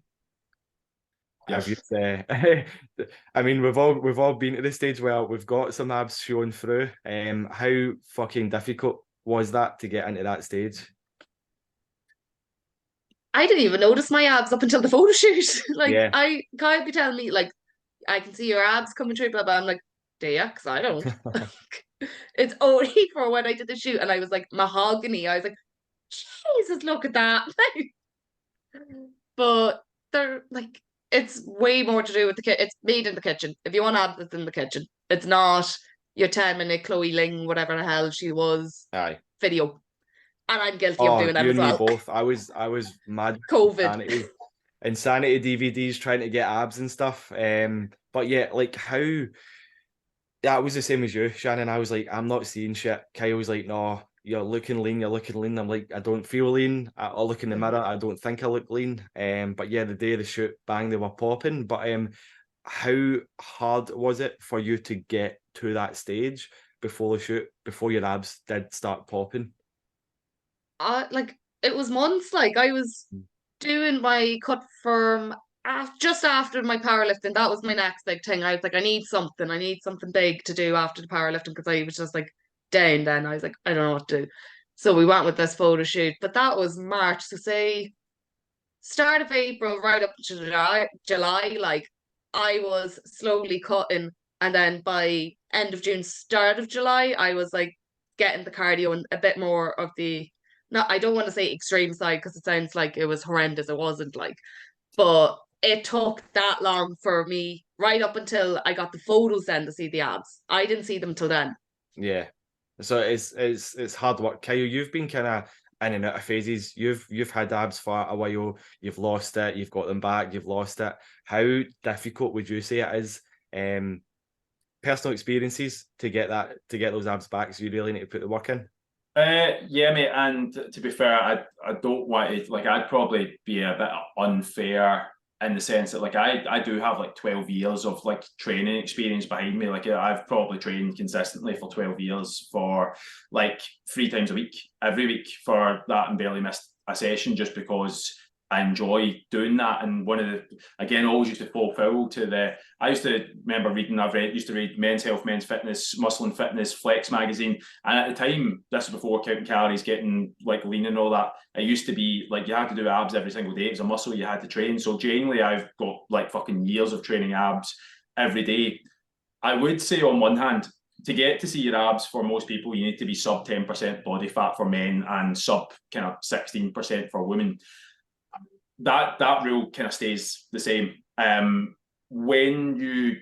Yes. I mean, we've all been to the stage where we've got some abs showing through. How fucking difficult was that to get into that stage? I didn't even notice my abs up until the photo shoot. Yeah. I can't be telling me, like, I can see your abs coming through, blah, blah. I'm like, do you? Because I don't. It's only for when I did the shoot and I was like mahogany. I was like, Jesus, look at that. But they're like, it's way more to do with the kit. It's made in the kitchen. If you want abs, it's in the kitchen. It's not your 10-minute Chloe Ling, whatever the hell she was, Aye. video. And I'm guilty of doing them you as and me well. both. I was mad. COVID. Insanity DVDs trying to get abs and stuff. But yeah, like how. Yeah, it was the same as you, Shannon. I was like, I'm not seeing shit. Kyle was like, no, you're looking lean. You're looking lean. I'm like, I don't feel lean. I look in the mirror. I don't think I look lean. But yeah, the day of the shoot, bang, they were popping. But how hard was it for you to get to that stage before the shoot, before your abs did start popping? Like it was months. Like I was doing my cut firm just after my powerlifting. That was my next big thing. I was like, I need something big to do after the powerlifting because I was just like down then. I was like, I don't know what to do. So we went with this photo shoot, but that was March. So say start of April, right up to July, like I was slowly cutting, and then by end of June, start of July, I was like getting the cardio and a bit more of the not. I don't want to say extreme side because it sounds like it was horrendous. It wasn't like, but it took that long for me right up until I got the photos then to see the abs. I didn't see them till then. Yeah. So it's hard work. Kyle, you've been kind of in and out of phases. You've had abs for a while, you've lost it, you've got them back, you've lost it. How difficult would you say it is? Personal experiences to get those abs back, so you really need to put the work in. Yeah, mate. And to be fair, I don't want to like. I'd probably be a bit unfair in the sense that like I do have like 12 years of like training experience behind me. Like I've probably trained consistently for 12 years for like 3 times a week, every week for that, and barely missed a session just because I enjoy doing that. And one of the, again, always used to fulfill to the, I used to remember reading, used to read Men's Health, Men's Fitness, Muscle and Fitness, Flex magazine. And at the time, this was before counting calories, getting like lean and all that. It used to be like you had to do abs every single day. It was a muscle you had to train. So genuinely, I've got like fucking years of training abs every day. I would say on one hand, to get to see your abs for most people, you need to be sub 10% body fat for men and sub kind of 16% for women. That rule kind of stays the same. When you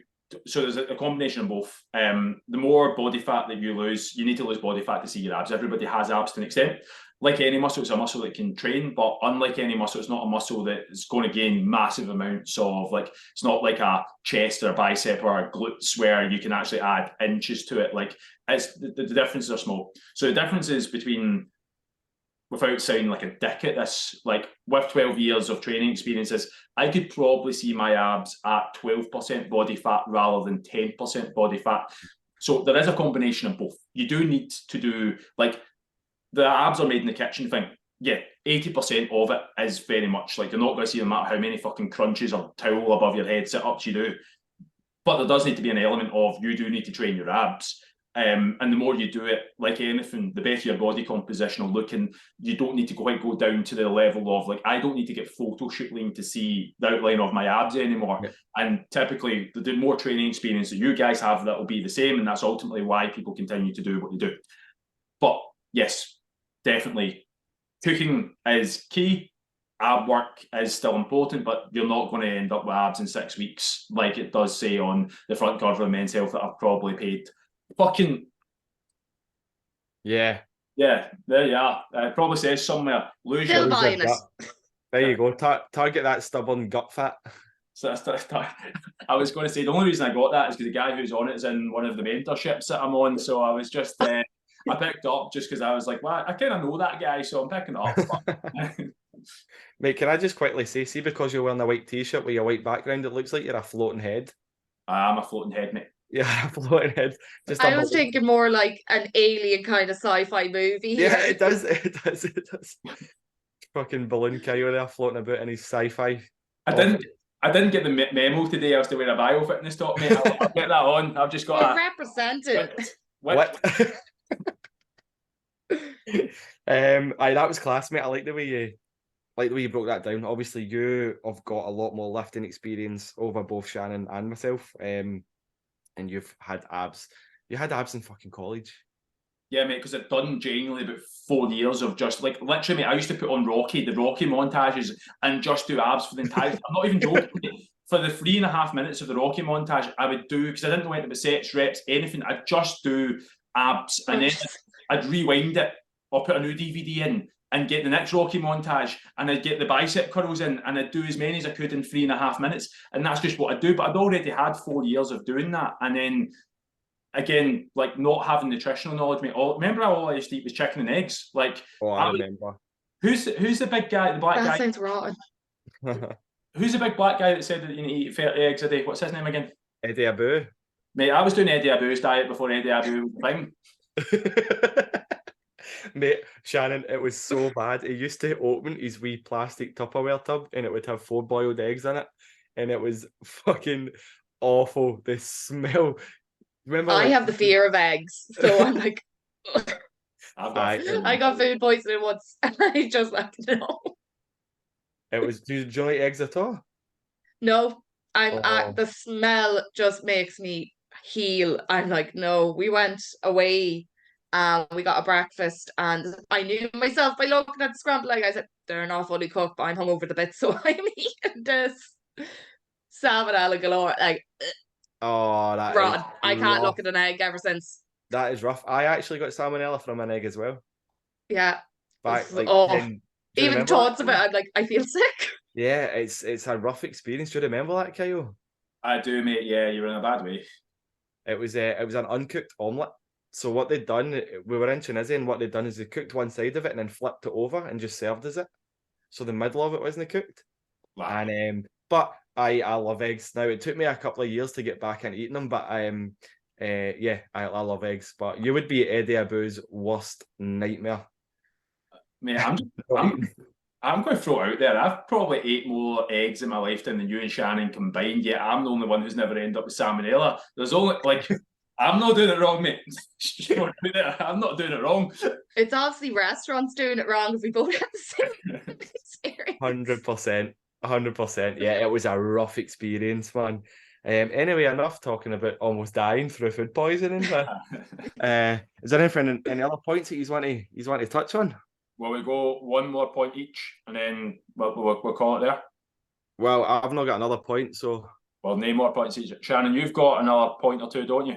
so there's a combination of both. The more body fat that you lose, you need to lose body fat to see your abs. Everybody has abs to an extent. Like any muscle, it's a muscle that can train, but unlike any muscle, it's not a muscle that is going to gain massive amounts of like. It's not like a chest or a bicep or a glutes where you can actually add inches to it. Like it's the differences are small. So the differences between, without sounding like a dick at this, like with 12 years of training experiences, I could probably see my abs at 12% body fat rather than 10% body fat. So there is a combination of both. You do need to do, like, the abs are made in the kitchen thing. Yeah, 80% of it is very much like you're not going to see no matter how many fucking crunches or towel above your head sit-ups you do. But there does need to be an element of you do need to train your abs. And the more you do it, like anything, the better your body composition will look. And you don't need to quite go down to the level of like, I don't need to get photo shoot lean to see the outline of my abs anymore. Yeah. And typically, the more training experience that you guys have, that will be the same. And that's ultimately why people continue to do what they do. But yes, definitely, cooking is key. Ab work is still important, but you're not going to end up with abs in 6 weeks, like it does say on the front cover of Men's Health that I've probably paid fucking yeah there you are. It probably says somewhere lose Still your buying it. There you go. Target that stubborn gut fat. So I was going to say the only reason I got that is because the guy who's on it is in one of the mentorships that I'm on. So I was just I picked up just because I was like, well, I kind of know that guy, so I'm picking it up. Mate, can I just quickly say, see, because you're wearing a white t-shirt with your white background, it looks like you're a floating head. I'm a floating head, mate. Yeah, floating head. I was thinking more like an alien kind of sci-fi movie. Yeah, it does. Fucking balloon Kyle there floating about in his sci-fi. I didn't get the memo today as to wear a biofitness top, mate. I'll get that on. I've just got represented. What? That was class, mate. I like the way you broke that down. Obviously, you have got a lot more lifting experience over both Shannon and myself. And you've had abs. You had abs in fucking college. Yeah, mate, because I've done genuinely about 4 years of just like literally, mate, I used to put on the Rocky montages and just do abs for the entire. I'm not even joking. For the 3.5 minutes of the Rocky montage, I would do, because I didn't know anything about sets, reps, anything. I'd just do abs, and then I'd rewind it or put a new DVD in and get the next Rocky montage, and I'd get the bicep curls in, and I'd do as many as I could in 3.5 minutes, and that's just what I'd do. But I'd already had 4 years of doing that, and then again, like not having nutritional knowledge, mate. Remember how all I used to eat was chicken and eggs? Like, I remember. Who's the big guy, the black That guy? sounds rotten. Who's the big black guy that said that you need to eat 30 eggs a day? What's his name again? Eddie Abu. Mate, I was doing Eddie Abu's diet before Eddie Abu was the thing. Mate, Shannon, it was so bad. He used to open his wee plastic Tupperware tub and it would have 4 boiled eggs in it. And it was fucking awful. The smell. Remember, I have the fear of eggs, so I'm like, I got food poisoning once, and I just like, no. It was. Do you like eggs at all? No, the smell just makes me heal. I'm like, no. We went away, we got a breakfast, and I knew myself by looking at the scrambled egg. I said, they're not fully cooked, but I'm hungover the bit, so I'm eating this salmonella galore. Like, that rotten. is I can't rough. look at an egg ever since. That is rough. I actually got salmonella from an egg as well. Yeah. Back, like, even thoughts of it, I'm like, I feel sick. Yeah, it's a rough experience. Do you remember that, Kyle? I do, mate. Yeah, you were in a bad way. It was an uncooked omelette. So what they'd done, we were in Tunisia, and what they'd done is they cooked one side of it and then flipped it over and just served as it. So the middle of it wasn't cooked. Wow. And but I love eggs. Now it took me a couple of years to get back into eating them, but yeah, I love eggs. But you would be Eddie Abu's worst nightmare. Mate, I'm going to throw it out there. I've probably ate more eggs in my lifetime than you and Shannon combined, yet I'm the only one who's never ended up with salmonella. There's only, like, I'm not doing it wrong, mate. I'm not doing it wrong. It's obviously restaurants doing it wrong if we both have the same experience. 100%. Yeah, it was a rough experience, man. Anyway, enough talking about almost dying through food poisoning. Is there any other points that you want to touch on? Well, we go one more point each, and then we'll call it there. Well, I've not got another point, so. Well, name more points each. Shannon, you've got another point or two, don't you?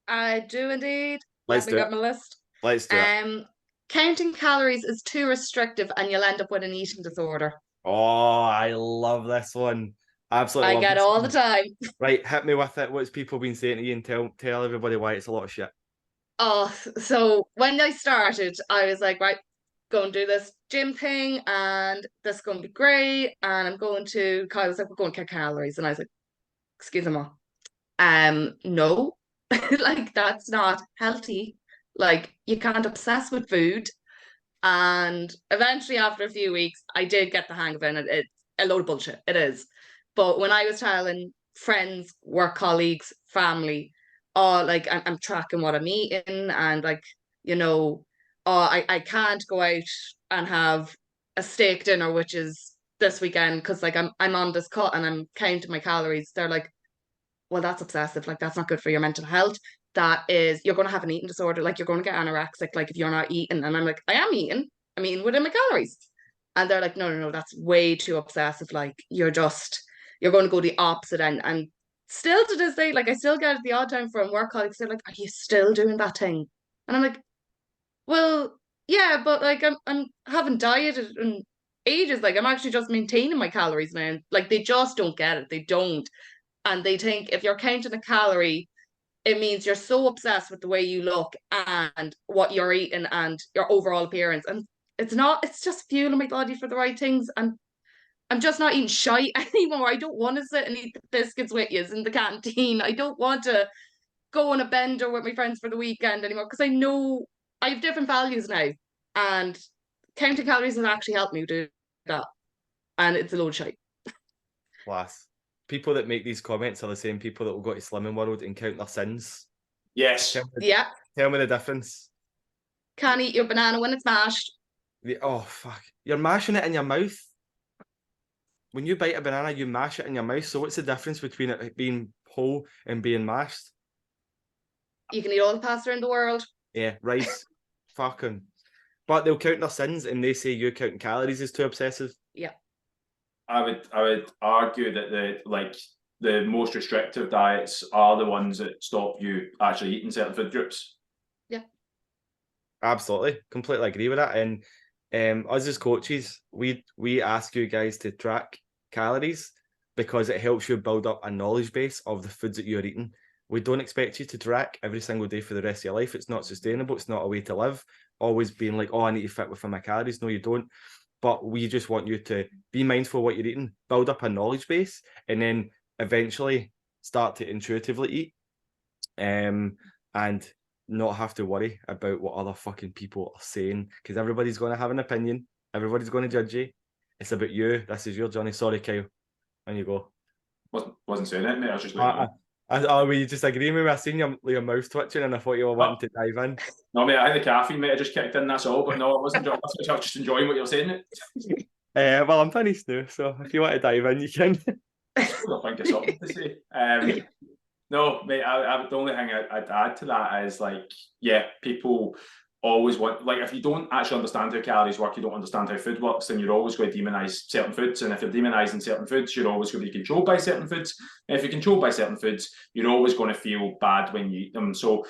I do indeed. Let's do it. My list. Let's do it. Counting calories is too restrictive, and you'll end up with an eating disorder. Oh, I love this one. Absolutely. I get all the time. Right, hit me with it. What's people been saying to you, and tell everybody why it's a lot of shit. Oh, so when I started, I was like, right, go and do this gym thing, and this is going to be great. And I'm going to, Kyle was like, we're going to count calories. And I was like, excuse me, no, like that's not healthy. Like you can't obsess with food. And eventually, after a few weeks, I did get the hang of it, and it's a load of bullshit. It is. But when I was telling friends, work colleagues, family, oh, like I'm tracking what I'm eating, and like, oh, I can't go out and have a steak dinner, which is this weekend, because like I'm on this cut and I'm counting my calories. They're like, well, that's obsessive. Like that's not good for your mental health. That is, you're going to have an eating disorder. Like you're going to get anorexic. Like if you're not eating, and I'm like, I am eating. I'm eating within my calories. And they're like, no, that's way too obsessive. Like you're going to go the opposite end. And still to this day, like I still get it the odd time from work colleagues. They're like, are you still doing that thing? And I'm like, well, yeah, but like I'm haven't dieted in ages. Like I'm actually just maintaining my calories now. Like they just don't get it. They don't. And they think if you're counting a calorie, it means you're so obsessed with the way you look and what you're eating and your overall appearance. And it's not, it's just fueling my body for the right things. And I'm just not eating shite anymore. I don't want to sit and eat the biscuits with you in the canteen. I don't want to go on a bender with my friends for the weekend anymore, because I know I have different values now. And counting calories has actually helped me do that. And it's a load of shite. Class. People that make these comments are the same people that will go to Slimming World and count their sins. Yes. Tell me the difference. Can't eat your banana when it's mashed. Oh, fuck. You're mashing it in your mouth. When you bite a banana, you mash it in your mouth. So what's the difference between it being whole and being mashed? You can eat all the pasta in the world. Yeah, rice. Fucking. But they'll count their sins and they say you counting calories is too obsessive. Yeah. I would argue that the most restrictive diets are the ones that stop you actually eating certain food groups. Yeah. Absolutely, completely agree with that. And us as coaches, we ask you guys to track calories because it helps you build up a knowledge base of the foods that you're eating. We don't expect you to track every single day for the rest of your life. It's not sustainable. It's not a way to live. Always being like, oh, I need to fit within my calories. No, you don't. But we just want you to be mindful of what you're eating, build up a knowledge base, and then eventually start to intuitively eat. And not have to worry about what other fucking people are saying, because everybody's going to have an opinion. Everybody's going to judge you. It's about you. This is your journey. Sorry, Kyle. On you go. Wasn't saying it, mate. I was just letting you know. Oh, were you just agreeing with me? I seen your mouth twitching and I thought you were wanting to dive in. No, mate, I had the caffeine, mate. I just kicked in, that's all. But no, I wasn't. I was just enjoying what you're saying, mate. Well, I'm finished now, so if you want to dive in, you can. I think it's something to say. No, mate, the only thing I'd add to that is, like, yeah, people always want, like, if you don't actually understand how calories work, you don't understand how food works, then you're always going to demonize certain foods. And if you're demonizing certain foods, you're always going to be controlled by certain foods. And if you're controlled by certain foods, you're always going to feel bad when you eat them. So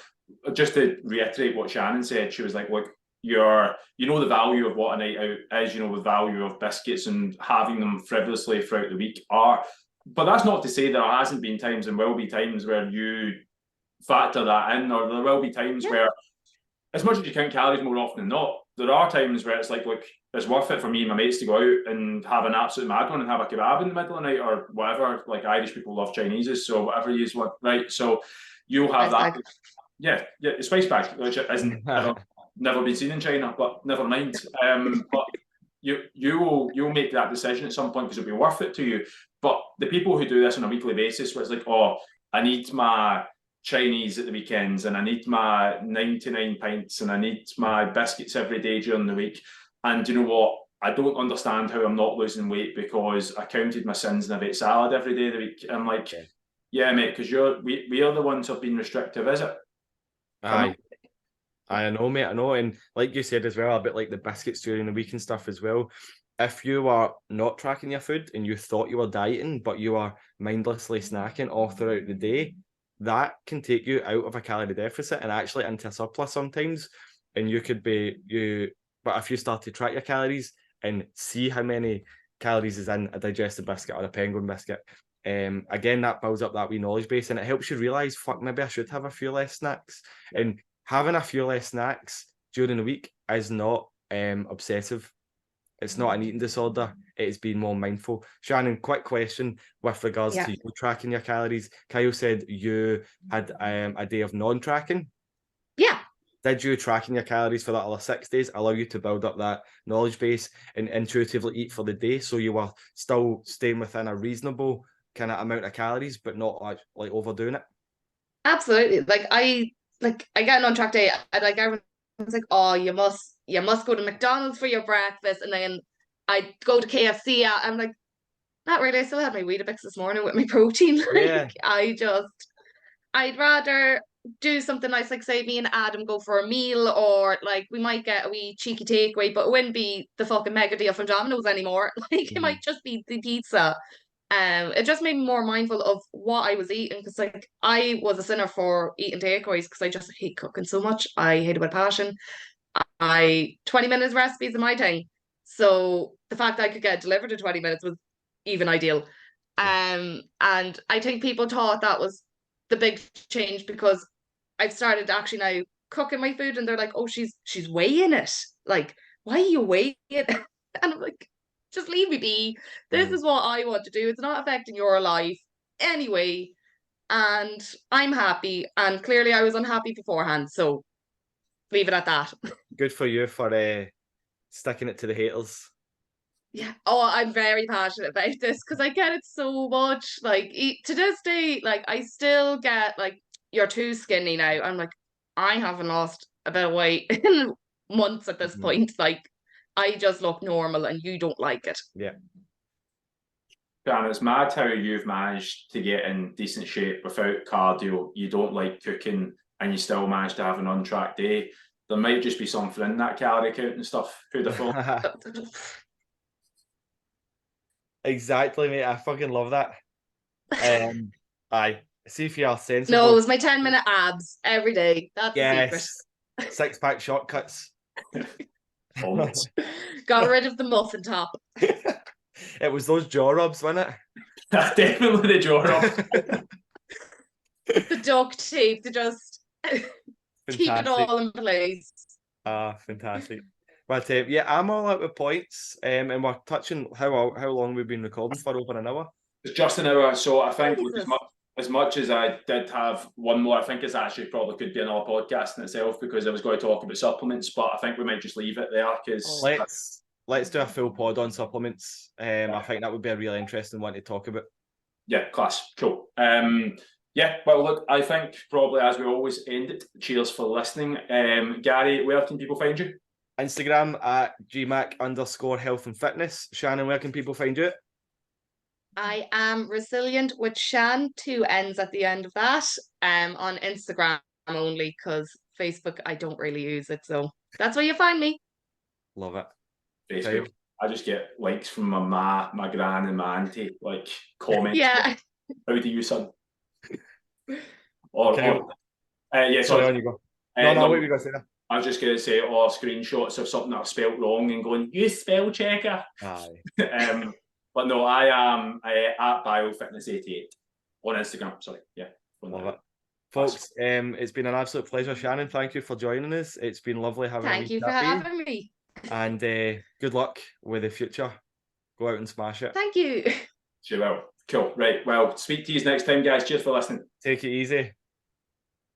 just to reiterate what Shannon said, she was like, look, you know the value of what a night out is, you know the value of biscuits and having them frivolously throughout the week are. But that's not to say there hasn't been times and will be times where you factor that in, or there will be times where, as much as you count calories more often than not, there are times where it's like, look, it's worth it for me and my mates to go out and have an absolute mad one and have a kebab in the middle of the night or whatever. Like, Irish people love Chineses, so whatever you want, right? So you'll have that. Yeah, the spice bag, which isn't never been seen in China, but never mind. But you'll make that decision at some point because it'll be worth it to you. But the people who do this on a weekly basis, where it's like, oh, I need my Chinese at the weekends and I need my 99 pints and I need my biscuits every day during the week. And you know what? I don't understand how I'm not losing weight because I counted my sins and I ate salad every day of the week. I'm like, yeah, mate, because we are the ones who have been restrictive, is it? Aye. I know, mate, I know. And like you said as well, a bit like the biscuits during the week and stuff as well. If you are not tracking your food and you thought you were dieting, but you are mindlessly snacking all throughout the day, that can take you out of a calorie deficit and actually into a surplus sometimes. And you could be, but if you start to track your calories and see how many calories is in a digestive biscuit or a penguin biscuit, again, that builds up that wee knowledge base and it helps you realise, fuck, maybe I should have a few less snacks. And having a few less snacks during the week is not obsessive. It's not an eating disorder. It's being more mindful. Shannon, quick question with regards to you tracking your calories. Kyle said you had a day of non-tracking. Yeah. Did you tracking your calories for that other 6 days allow you to build up that knowledge base and intuitively eat for the day so you were still staying within a reasonable kind of amount of calories, but not like overdoing it? Absolutely. Like I get an on-track day and like everyone's like, oh, you must go to McDonald's for your breakfast, and then I go to KFC. I'm like, not really. I still had my Weetabix this morning with my protein. Like, I'd rather do something nice, like say me and Adam go for a meal, or like we might get a wee cheeky takeaway, but it wouldn't be the fucking mega deal from Domino's anymore. Like, it might just be the pizza. It just made me more mindful of what I was eating, because like I was a sinner for eating takeaways because I just hate cooking so much. I hate it with passion. 20 minutes recipes are my thing. So the fact that I could get it delivered in 20 minutes was even ideal. And I think people thought that was the big change, because I've started actually now cooking my food and they're like, oh, she's weighing it. Like, why are you weighing it? And I'm like, just leave me be. This is what I want to do. It's not affecting your life anyway. And I'm happy. And clearly I was unhappy beforehand. So leave it at that. Good for you for sticking it to the haters. Yeah. Oh, I'm very passionate about this because I get it so much. Like, to this day, like I still get like, you're too skinny now. I'm like, I haven't lost a bit of weight in months at this point. Like, I just look normal and you don't like it. Yeah. Dan, it's mad how you've managed to get in decent shape without cardio. You don't like cooking and you still manage to have an on-track day. There might just be something in that calorie count and stuff. Who'd have thought? Exactly, mate. I fucking love that. Aye. See if you are sensible. No, it was my 10-minute abs every day. That's the secret. 6-pack shortcuts. Almost. Got rid of the muffin top. It was those jaw rubs, wasn't it? Definitely the jaw rub. The duct tape to just keep it all in place. Fantastic. But yeah, I'm all out with points. And we're touching how long we've been recording for, over an hour. It's just an hour, so I think Jesus. as much as I did have one more, I think it's actually probably could be another podcast in itself, because I was going to talk about supplements, but I think we might just leave it there because Let's do a full pod on supplements. I think that would be a really interesting one to talk about. Yeah, class, cool. Yeah, well, look, I think probably as we always end it, cheers for listening. Gary, where can people find you? Instagram at gmac_health and fitness. Shannon, where can people find you? I am resilient with Shan, 2 N's at the end of that. On Instagram only, because Facebook I don't really use it, so that's where you find me. Love it. Facebook. I just get likes from my ma, my gran, and my auntie, like comments. Yeah. How do you, son? Yeah, sorry, on you go. No, what were you going to say there? I was just going to say, screenshots of something that I've spelt wrong and going, you spell checker. Aye. But no, I am at biofitness88 on Instagram. Sorry, yeah. Love it. Folks, it's been an absolute pleasure, Shannon. Thank you for joining us. It's been lovely having Thank you for having me. And good luck with the future. Go out and smash it. Thank you. Sure will. Cool. Right. Well, speak to you next time, guys. Cheers for listening. Take it easy.